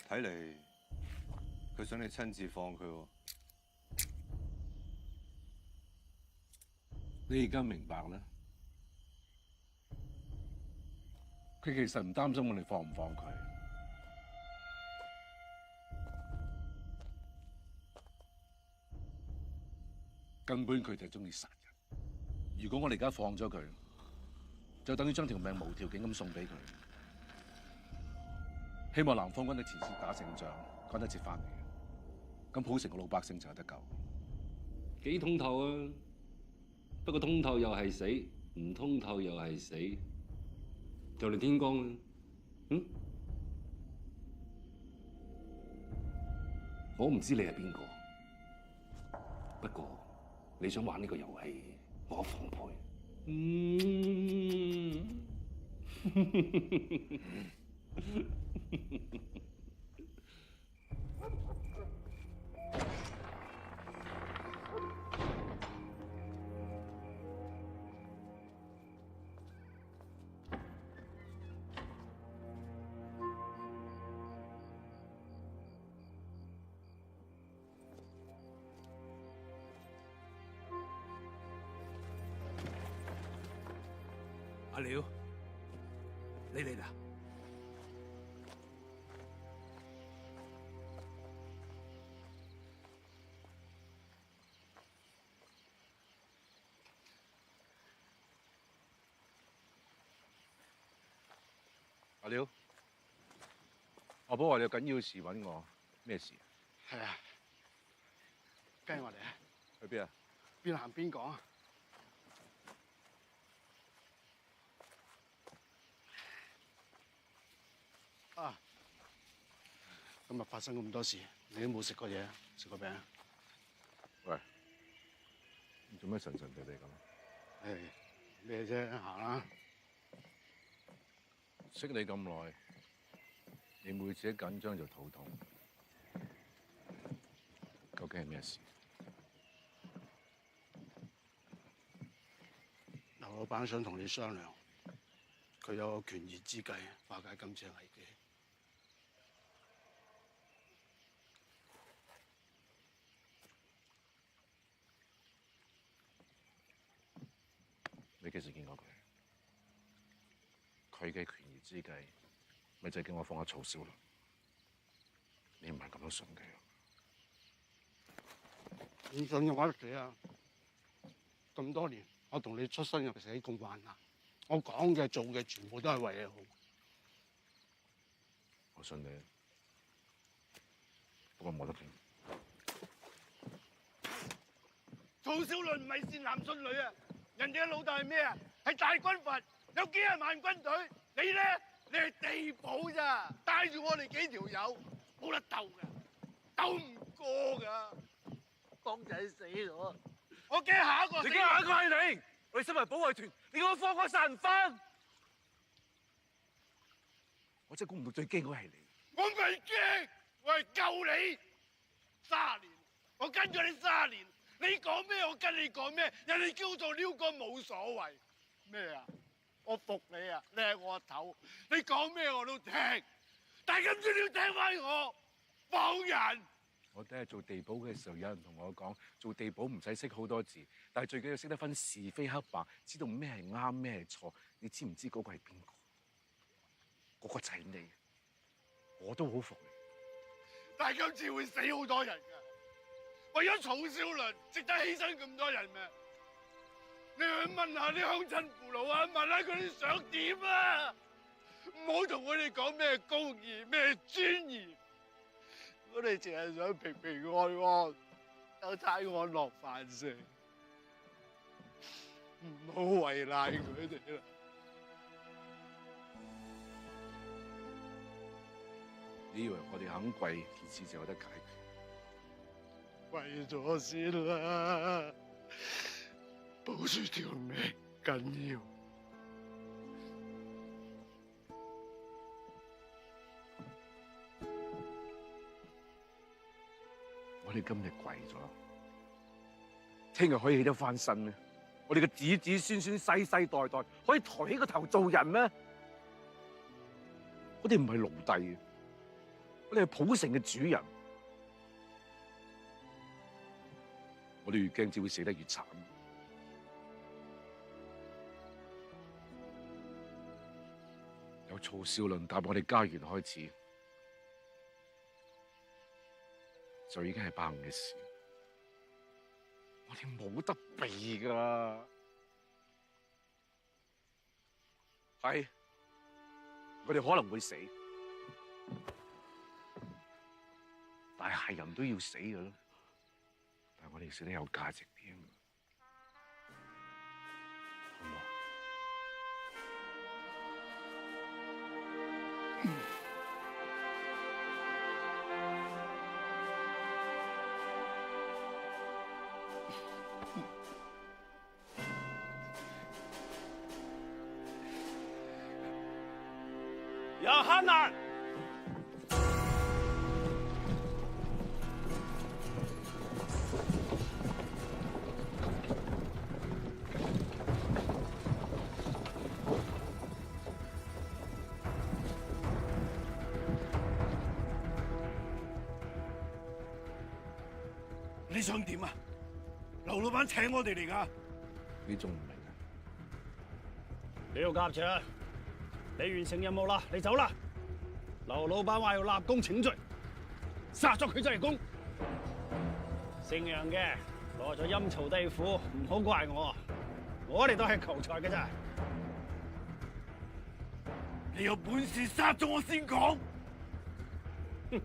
睇嚟佢想你親自放佢喎。你而家明白啦？佢其實唔擔心我哋放唔放佢，根本佢就係中意殺人。如果我哋而家放咗佢，就等於將條命無條件咁送俾佢。希望南方軍喺前線打勝仗，趕得切翻嚟，咁普城嘅老百姓就有得救。幾通透啊！不過通透又係死，唔通透又係死，就嚟天光啦。我唔知你係邊個，不過你想玩呢個遊戲，我奉陪。阿廖，你嚟啦！阿廖，阿寶話你有緊要事揾我，咩事？係啊，跟住我哋啊！去邊啊？邊行邊講啊！啊！今日發生咁多事，你都冇食過嘢，食個餅？喂，你做咩神神地地咁？誒，咩啫？行啦！識你咁耐，你每次一緊張就肚痛，究竟係咩事？劉老闆想同你商量，佢有個權宜之計化解今次嘅危機。你幾時見過佢？佢嘅權宜之計，咪就係叫我放下曹少麟。你唔係咁樣信佢。你信嘅話死啊！咁多年，我同你出生入死咁患難，我講嘅做嘅全部都係為你好。我信你，不過冇得傾。曹少麟唔係善男信女啊！人哋嘅老豆係咩啊？係大軍閥，有幾廿萬軍隊。你咧，你係地保咋？帶住我哋幾條友，冇得鬥噶，鬥唔過噶。幫仔死咗，我驚下一個死。你驚下一個係你？我哋身為保衛團，你叫我放過殺人犯？我真係估唔到最驚嗰係你。我唔係驚，我係救你。30年，我跟咗你30年。你講咩我跟你講咩，人哋叫做撩哥冇所謂。咩啊？我服你啊！你係我頭，你講咩我都聽。但係今次你要聽翻我，放人。我第一日做地保嘅時候，有人同我講，做地保唔使識好多字，但係最緊要識得分是非黑白，知道咩係啱，咩係錯。你知唔知嗰個係邊個？嗰個就係你。我都好服你。但係今次會死好多人㗎。為咗曹少麟，值得犧牲咁多人咩？你去問下啲鄉親父老啊，問下佢哋想點啊！唔好同佢哋講咩公義、咩尊嚴，我哋淨係想平平安安，有餐安樂飯食，唔好為難佢哋啦。你以為我哋肯跪，件事就有得解決？跪咗先啦，保住條命緊要。我哋今日跪咗，聽日可以起得翻身咩？我哋嘅子子孫孫世世代代可以抬起個頭做人咩？我哋唔係奴隸，我哋係普城嘅主人。我哋越驚只會死得越慘。由曹少麟踏入我哋家園開始，就已經係百五嘅事。我哋冇得避㗎，係我哋可能會死，但係人都要死㗎啦。但係我哋死得有價值啲啊！好唔好？楊漢南，你想點啊？劉老闆請我哋嚟㗎。你仲唔明啊？廖甲長，你完成任務啦，你走啦。劉老闆話要立功請罪，殺咗佢就係功。姓楊嘅攞咗陰曹地府，唔好怪我，我哋都係求財嘅咋。你有本事殺咗我先講。哼！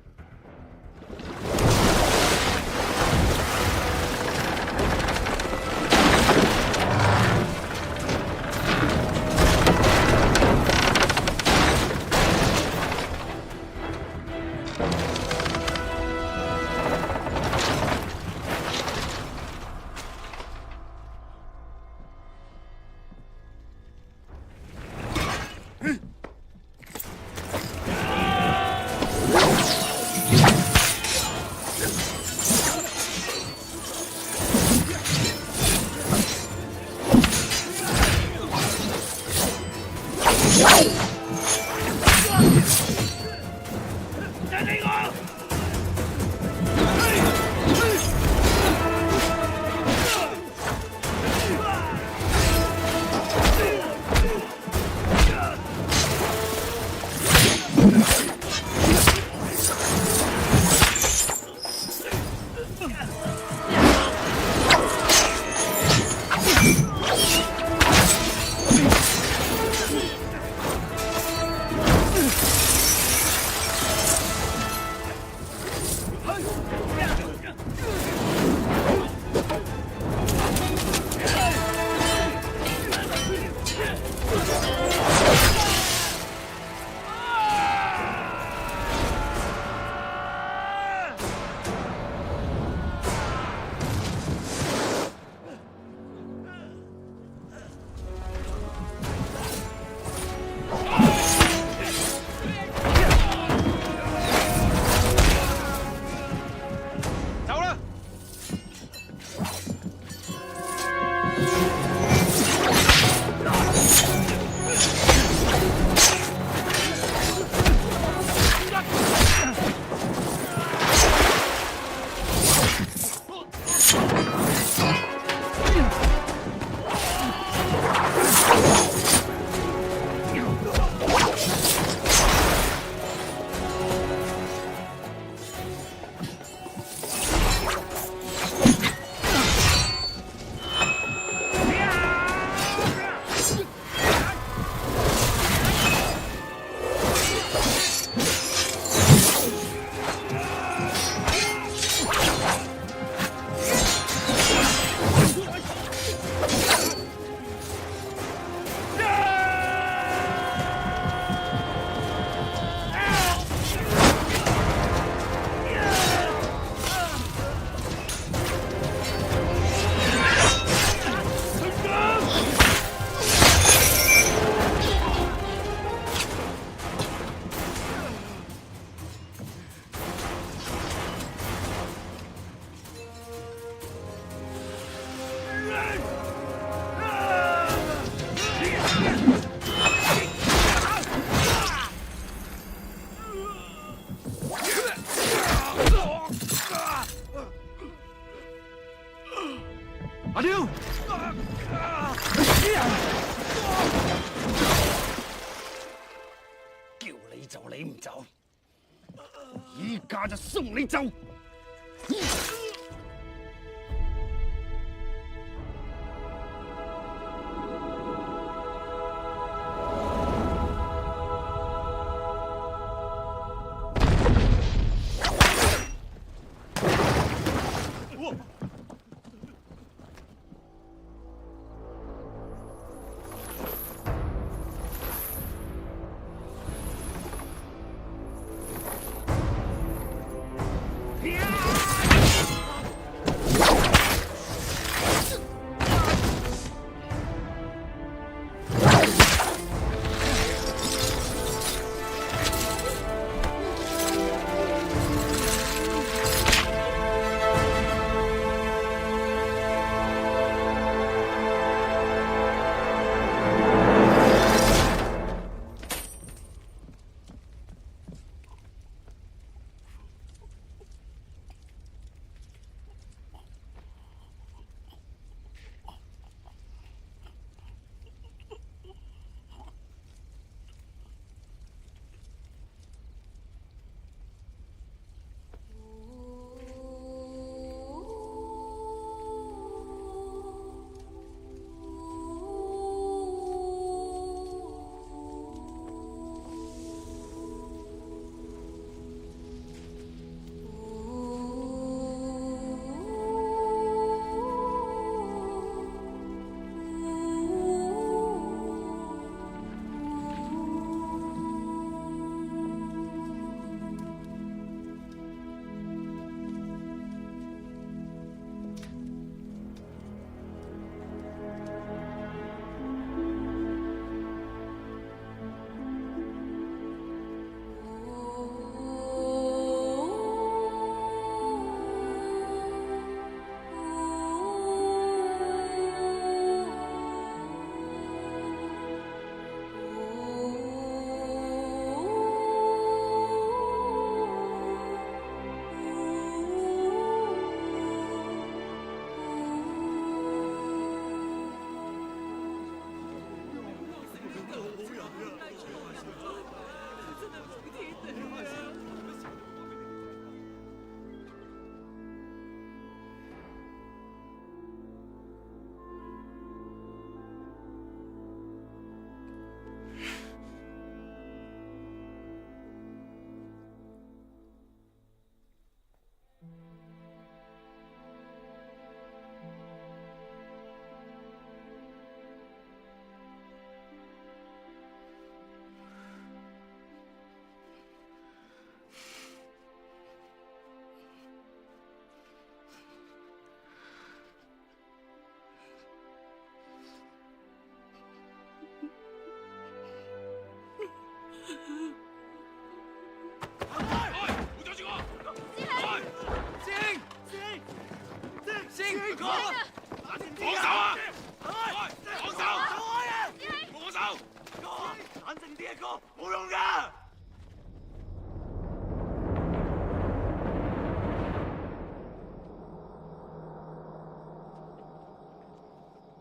你唔走，依家就送你走。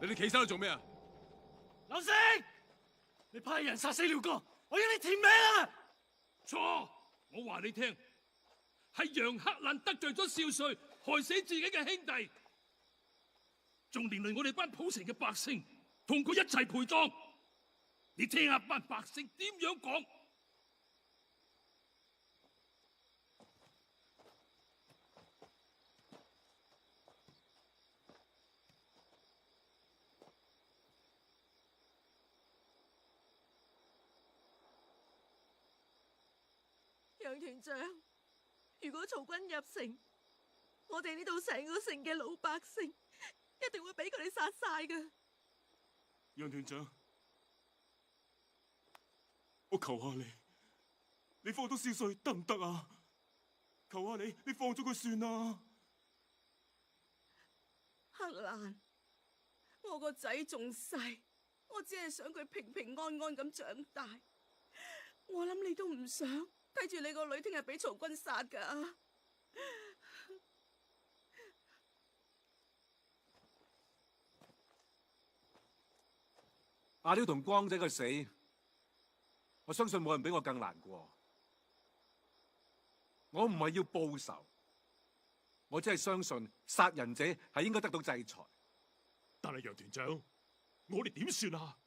你哋企晒喺度做咩啊？劉星，你派人殺死廖哥，我要你填命啊！錯，我話你聽，係楊克蘭得罪咗少帥，害死自己嘅兄弟，仲連累我哋班普城嘅百姓，同佢一齊陪葬。你聽下班百姓點樣講？楊團長，如果曹軍入城，我哋呢度成個城嘅老百姓一定會俾佢哋殺晒㗎。楊團長，我求下你，你放咗少帥得唔得啊？求下你，你放咗佢算啦。克蘭，我個仔仲細，我只係想佢平平安安咁長大。我諗你都唔想睇住你個女聽日俾曹軍殺㗎。阿廖同光仔嘅死，我相信冇人比我更難過。我唔係要報仇，我只係相信殺人者係應該得到制裁。但係楊團長，我哋點算啊？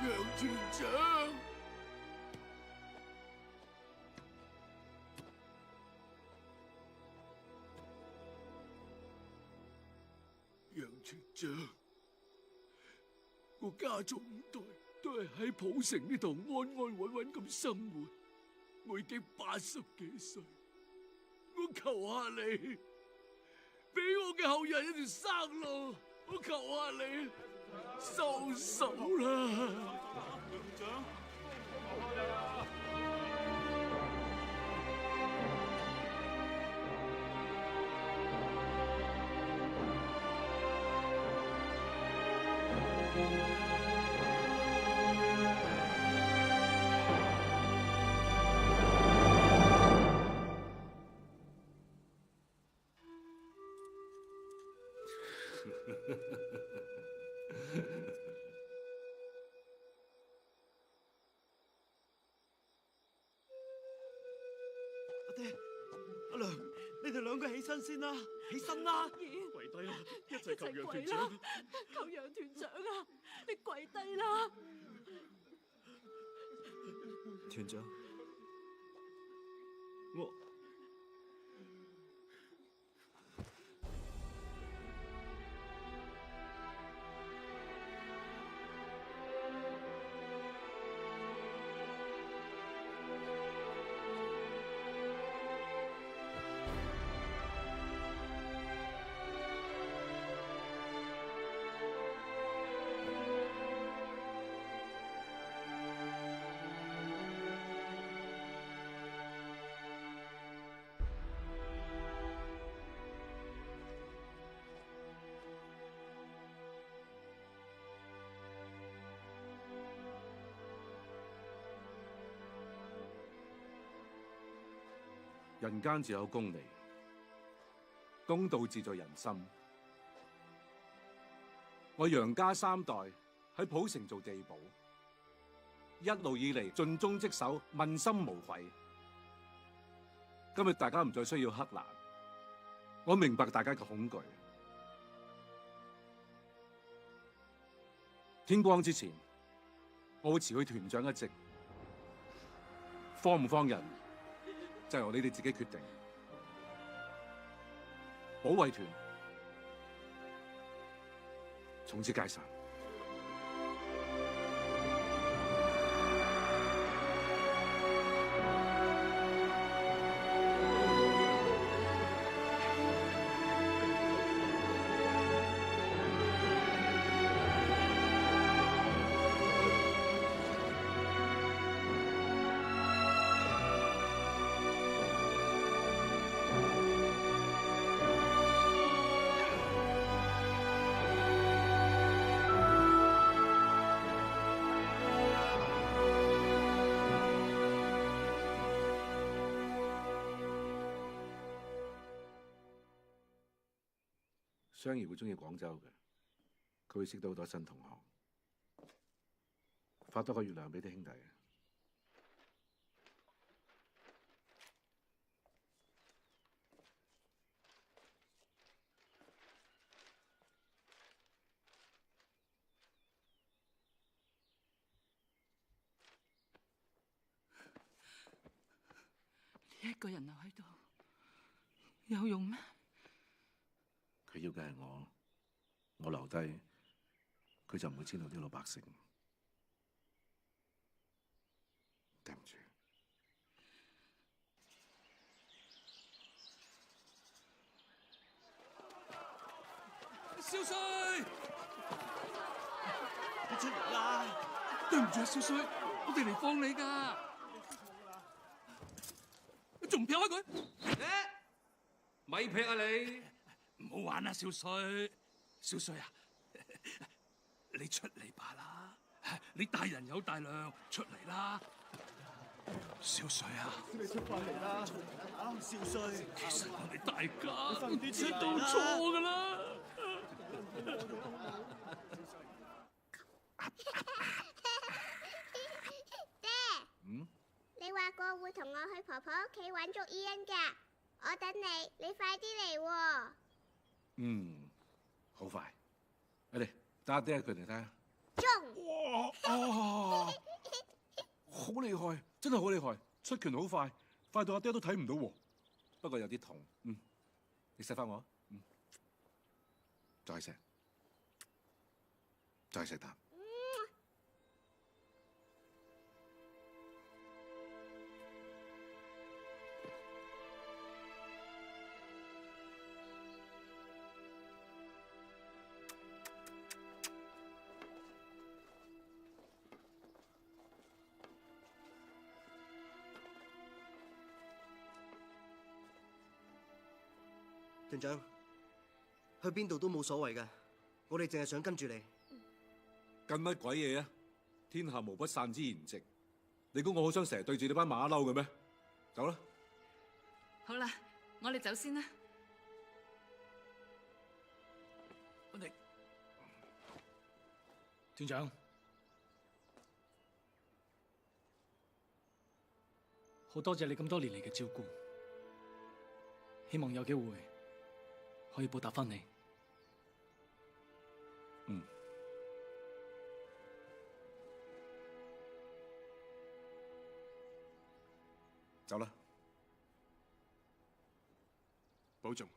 楊團長，楊團長，我家族5代都係喺普城呢度安安穩穩咁生活，我已經80幾歲，我求下你，俾我嘅後人一條生路，我求下你。收手啦！阿爹，阿娘，你哋兩個起身先啦，起身啦！跪低啦，一齊求楊團長，求楊團長啊！你跪低啦！團長，我人間自有公理，公道自在人心。我楊家3代喺普城做地保，一路以嚟盡忠職守，問心無愧。今日大家唔再需要黑蘭，我明白大家嘅恐懼。天光之前，我會辭去團長一職，放唔放人，就由你哋自己決定。保衛團從此解散。雙兒會中意廣州嘅，佢會識到好多新同學，發多個月糧俾啲兄弟。你一個人留喺度有用咩？佢要嘅係我留低，佢就唔會知道啲老百姓。對唔住。少帥，你出嚟啦！對唔住啊，少帥，我哋嚟放你㗎，仲唔劈開佢？咪劈啊你！唔好玩啦，少帥，少帥啊，你出嚟吧啦！你大人有大量，出嚟啦！少帥啊！你出翻嚟啦！少帥，其實我哋大家快啲出嚟啦都錯噶啦。爹，你話過會同我去婆婆屋企玩捉伊恩噶，我等你，你快啲嚟喎。好快。你哋打爹佢哋睇下。中！哇！好厲害，真係好厲害，出拳好快，快到阿爹都睇唔到喎。不過有啲痛。你錫翻我。再錫，再錫啖。團長，去邊度都冇所謂㗎，我哋淨係想跟住你。跟乜鬼嘢啊？天下無不散之筵席，你估我好想成日對住你班馬騮嘅咩？走啦！好啦，我哋走先啦。團長，好多謝你咁多年嚟嘅照顧，希望有機會可以報答返你。走啦，保重。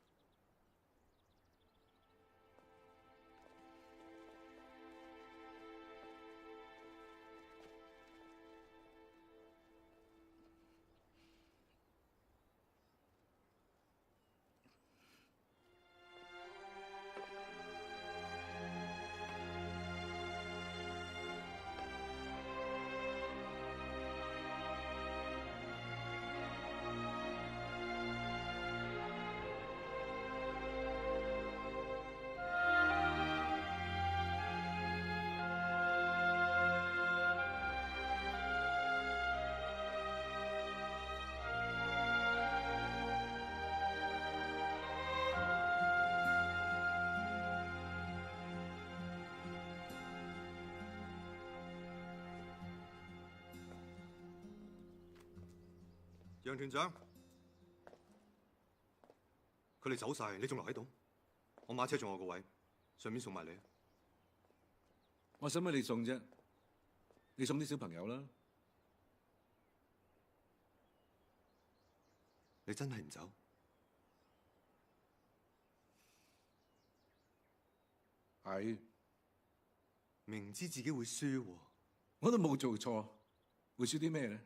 楊團長，佢哋走晒，你仲留喺度？我馬車仲有個位，順便送埋你。我使乜你送啫？你送啲小朋友啦。你真係唔走？係。明知自己會輸喎。我都冇做錯，會輸啲咩咧？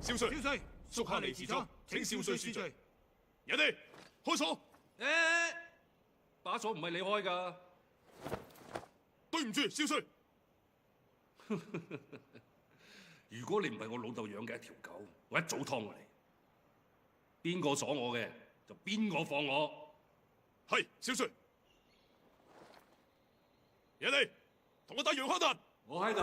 少帥，屬下嚟遲咗，請少帥恕罪。人哋開鎖。把鎖唔係你開㗎。對唔住，少帥。如果你唔係我老豆養嘅一條狗，我一早劏過你。邊個鎖我嘅，就邊個放我。係，少帥。人嚟，同我打楊克達。我喺度。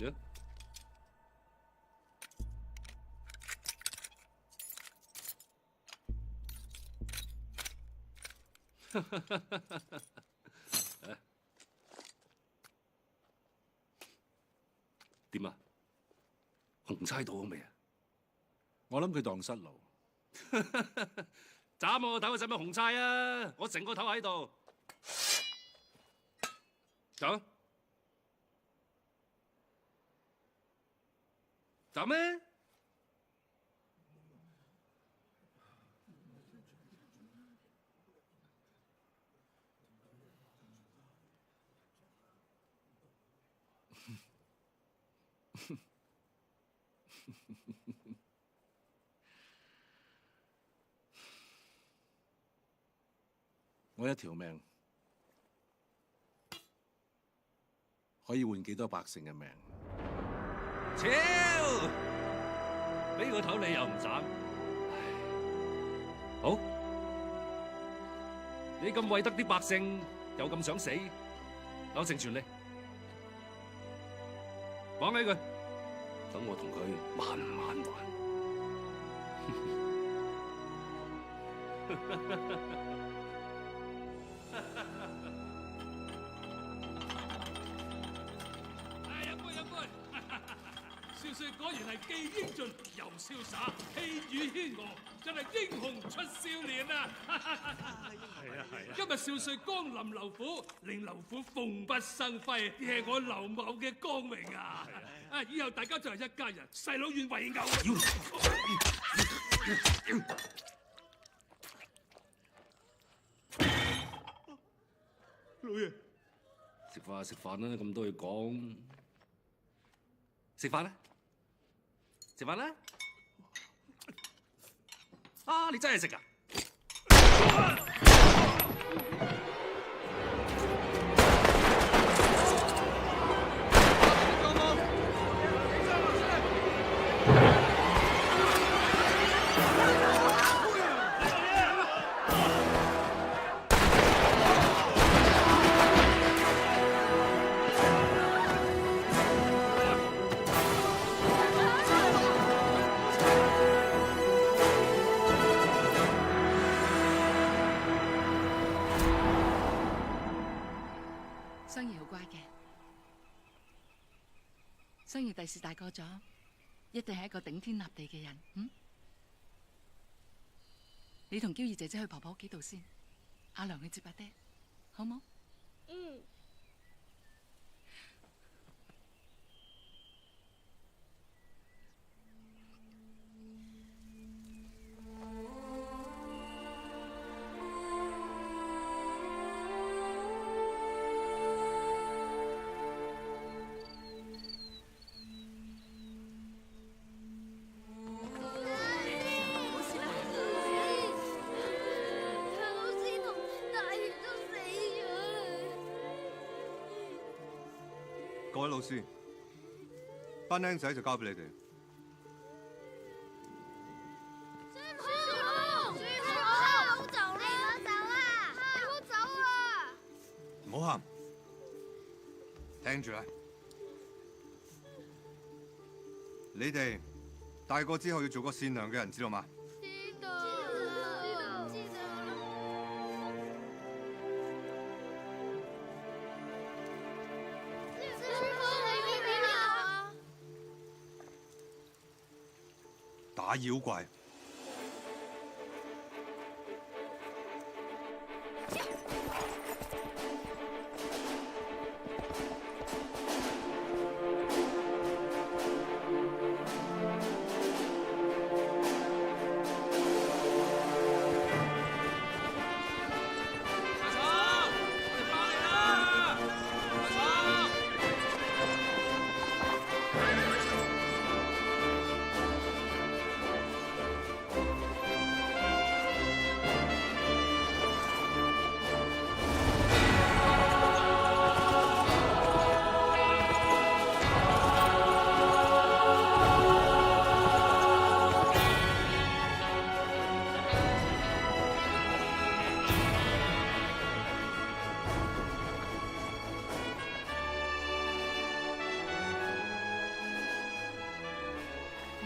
呀？點啊？紅差到未啊？我諗佢蕩失路。斬我個頭，使乜紅差啊？我成個頭喺度。走。走咩？我一條命可以換幾多百姓嘅命？超，俾個頭你又唔斬，好，你咁為得啲百姓，又咁想死，柳成全你講起佢，等我同佢慢慢還。少帥果然係既英俊又瀟灑，氣宇軒昂，真係英雄出少年啊！係啊！今日少帥光臨劉府，令劉府鳳筆生輝，係我劉某嘅光榮啊！啊，以後大家就係一家人，細佬願為牛。老爺，食飯啦，咁多嘢講，食飯啦！食飯啦！啊，你真係食啊！生兒好乖嘅，生兒第時大個咗，一定係一個頂天立地嘅人。你同嬌兒姐姐去婆婆屋企度先，阿娘去接阿爹，好冇？各位老師，班僆仔就交俾你哋。唔好喊，聽住啦！你哋大個之後要做個善良嘅人，知道嗎？知道。師傅，打妖怪。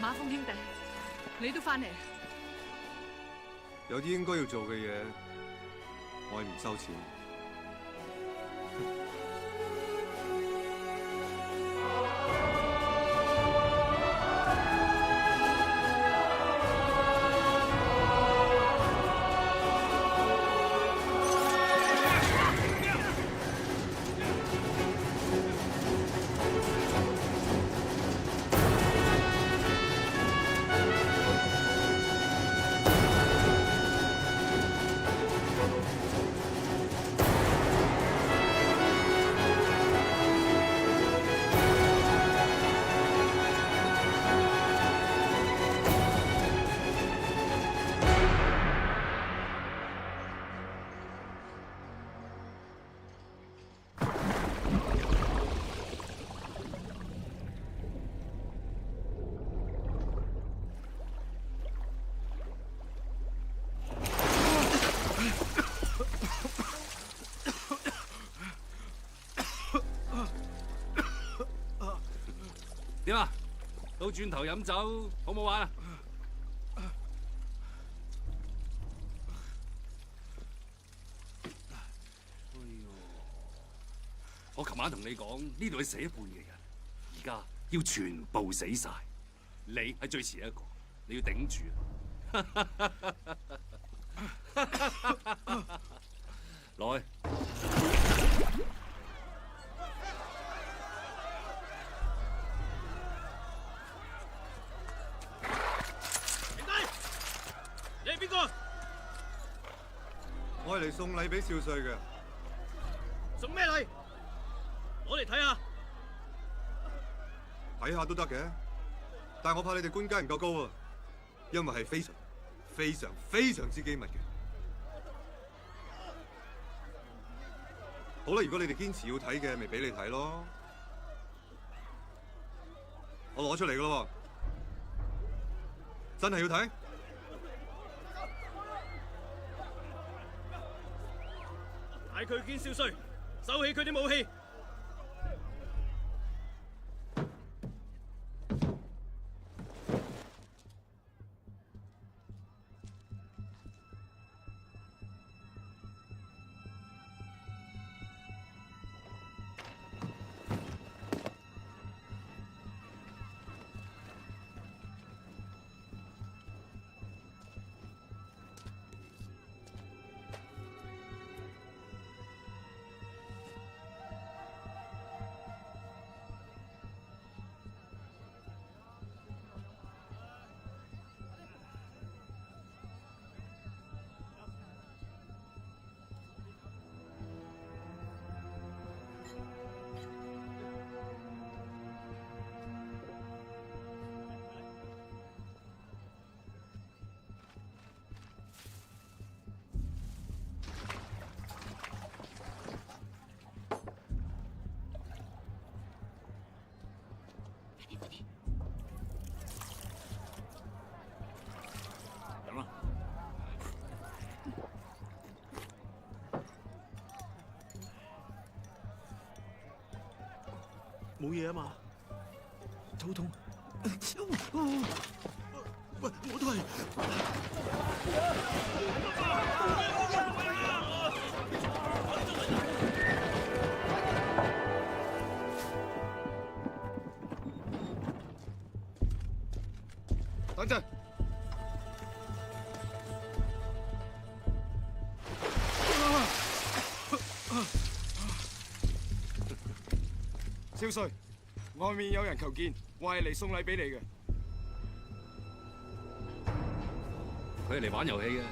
馬峰兄弟，你都翻嚟？有啲應該要做嘅嘢，我係唔收錢。點啊？到轉頭飲酒好唔好玩啊？我琴晚同你講，呢度係死一半嘅人，而家要全部死晒。你係最遲一個，你要頂住。來。你係邊個？我係嚟送禮俾少帥嘅。送咩禮？攞嚟睇下。睇下都得嘅，但係我怕你哋官階唔夠高啊，因為係非常之機密嘅。好啦，如果你哋堅持要睇嘅，咪俾你睇咯。我攞出嚟噶咯，真係要睇。帶佢見少帥，收起佢啲武器。冇嘢啊嘛，肚痛。喂，我都係。等陣，少帥，外面有人求見，話係嚟送禮俾你嘅。佢係嚟玩遊戲嘅，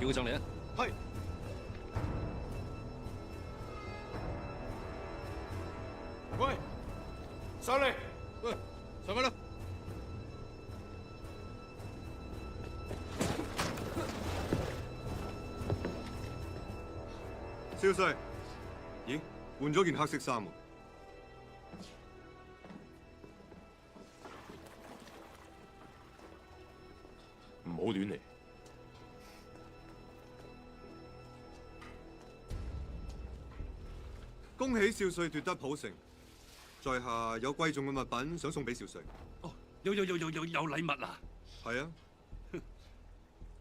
叫佢上嚟啊！係。喂，上嚟。喂，上去啦！少帥，咦，換咗件黑色衫喎。唔好亂嚟。恭喜少帥奪得普城，在下有貴重嘅物品想送俾少帥。哦，有禮物啊！係啊，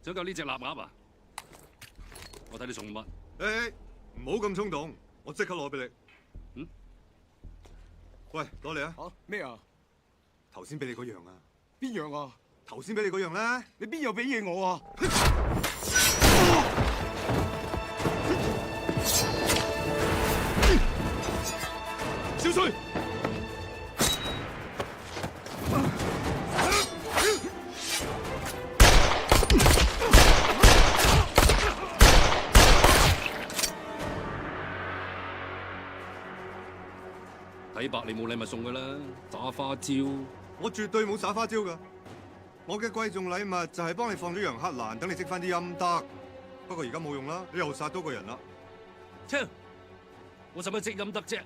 想救呢隻臘鴨啊！我睇你送乜？誒，唔好咁衝動，我即刻攞俾你。嗯？喂，攞嚟啊！嚇咩啊？頭先俾你嗰樣啊！邊樣啊？頭先俾你嗰樣咧，你邊有俾嘢我啊？少帥，睇白你冇禮物送㗎啦，打花招。我絕對冇耍花招㗎。我嘅貴重禮物就係幫你放咗楊克蘭，等你積翻啲陰德。不過而家冇用啦，你又殺多個人啦。切！我使乜積陰德啫？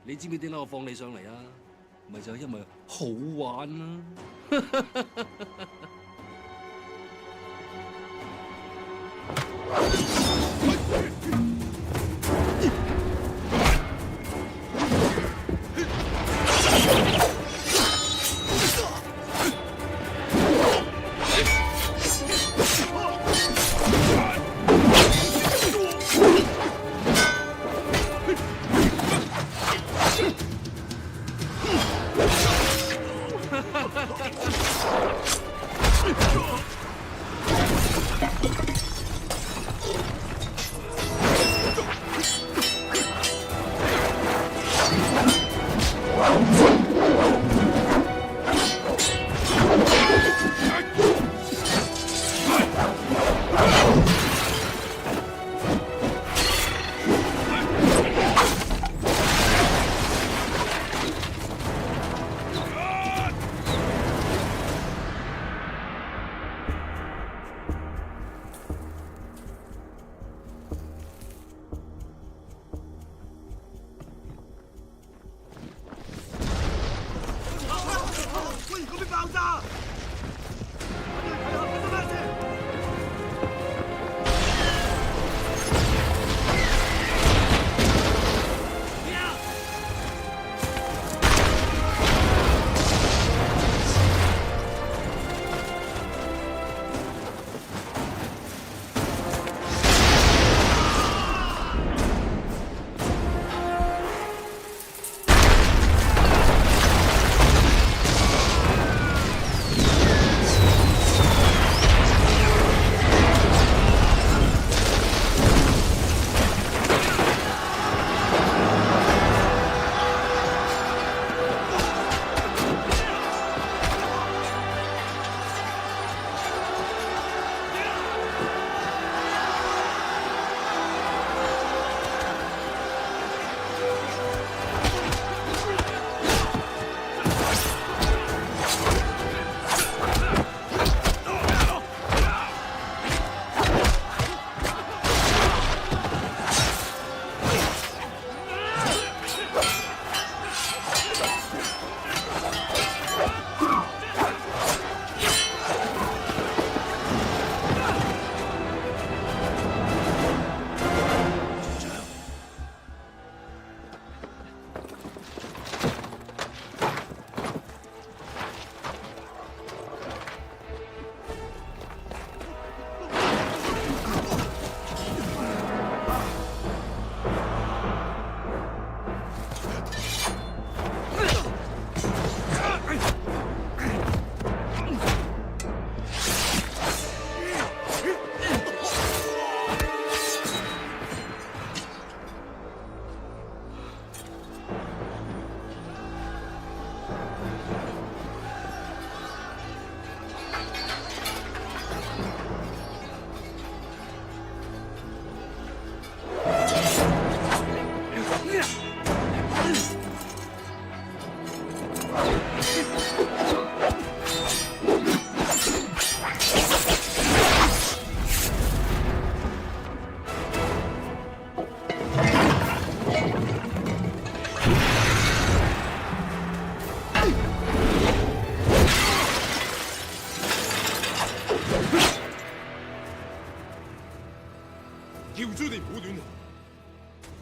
你知唔知點解我放你上嚟啊？咪就係因為好玩啦！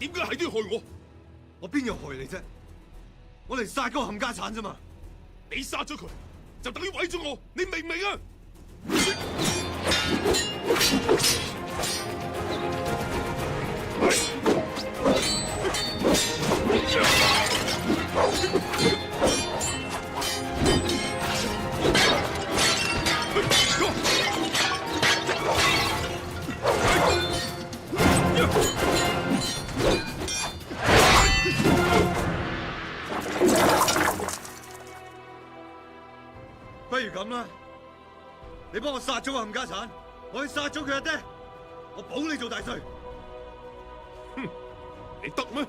點解係都要害我？我邊有害你啫？我嚟殺嗰個冚家鏟啫嘛！你殺咗佢，就等於毀咗我，你明唔明啊？不如咁啦，你幫我殺咗個冚家鏟，我去殺咗佢阿爹，我保你做大帥。哼，你得咩？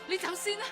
你走先啦。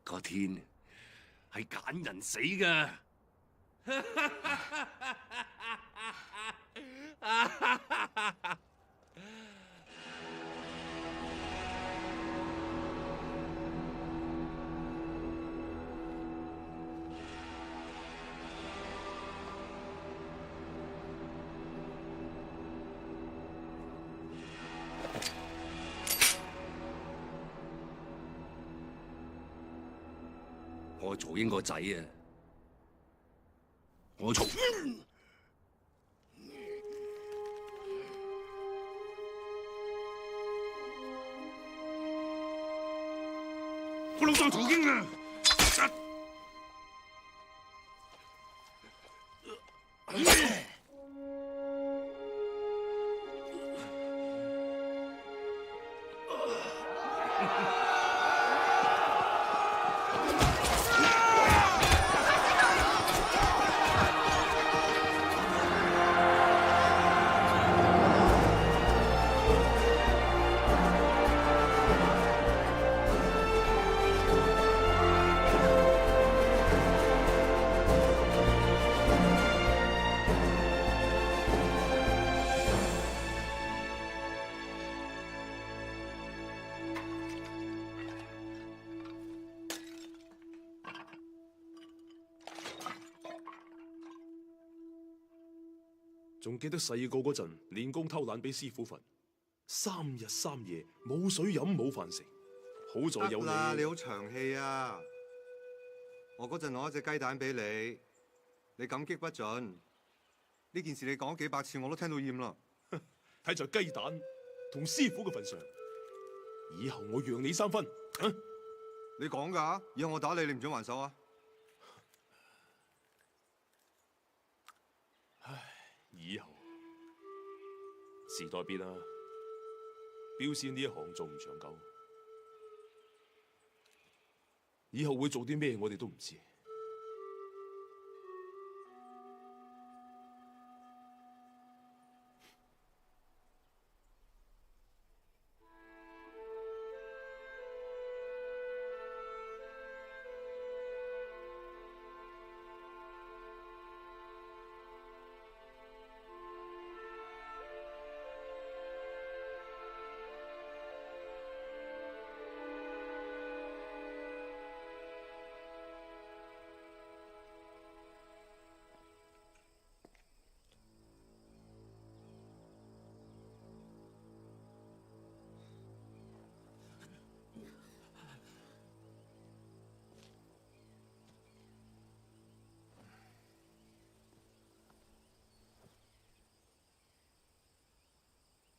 個天係揀人死㗎。我曹英個仔啊！我曹我老豆曹英啊！仲記得細個嗰陣練功偷懶俾師傅罰，3日3夜冇水飲冇飯食，好在有你。得啦，你好長氣啊！我嗰陣攞一隻雞蛋俾你，你感激不盡。呢件事你講幾百次我都聽到厭啦。睇在雞蛋同師傅嘅份上，以後我讓你3分。啊、你講㗎？以後我打你，你唔准還手啊！以後時代變啦，標線呢一行做唔長久，以後會做啲咩我哋都唔知。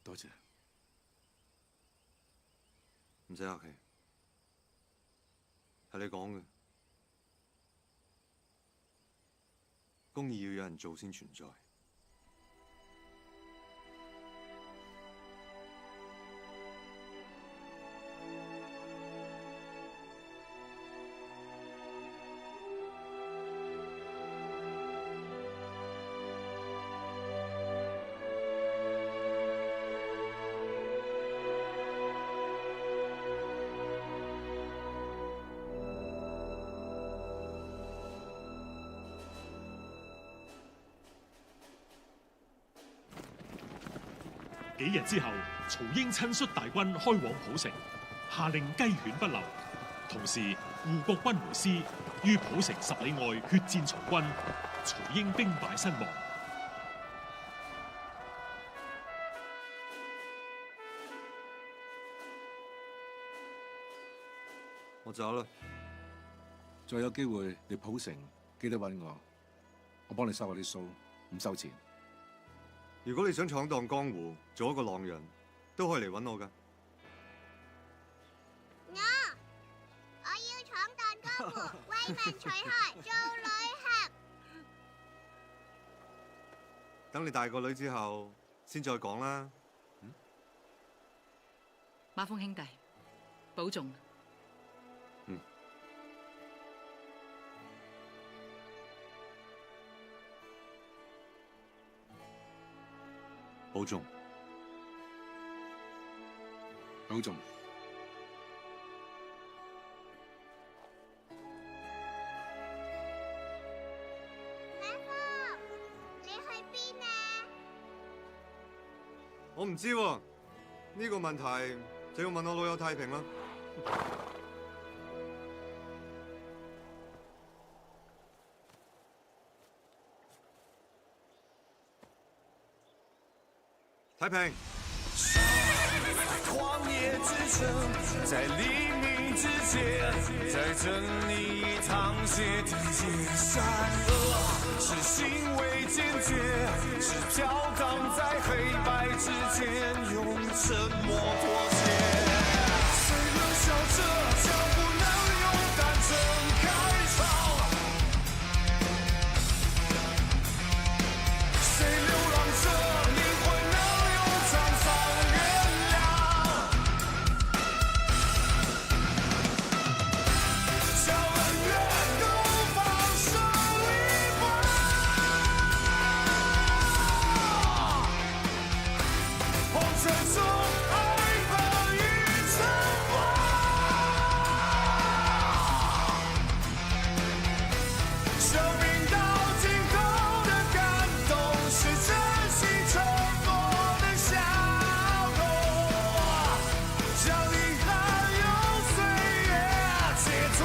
多謝，唔使客氣，係你講嘅，公義要有人做先存在。幾日之後，曹英親率大軍開往浦城，下令雞犬不留。同時，護國軍回師於浦城10里外血戰曹軍，曹英兵敗身亡。我走啦。再有機會嚟浦城，記得揾我幫你收下啲數，唔收錢。如果你想闖蕩江湖，做一個浪人，都可以嚟揾我㗎。我要闖蕩江湖，為民除害，做女俠。等你大個女之後，先再講啦。馬峰兄弟，保重。保重，保重。你去邊啊？我唔知喎，呢個問題就要問我老友太平啦。太平。旷野之城，在黎明之前，在这里一趟血滴血，善恶是行为坚决，是飘荡在黑白之间，用沉默妥协。谁能笑着脚不能勇敢睁开窗？谁流浪着灵魂能用沧桑原谅？叫恩怨都放手一搏，红尘中爱恨与沉默。生命到尽头的感动，是真心沉默的笑容，将遗憾用岁月解脱。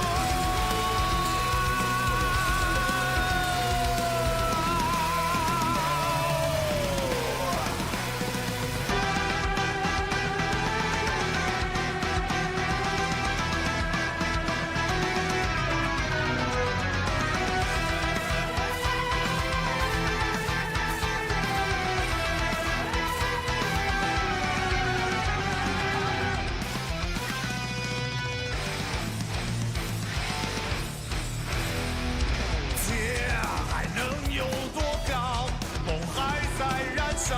天还能有多高？梦还在燃烧。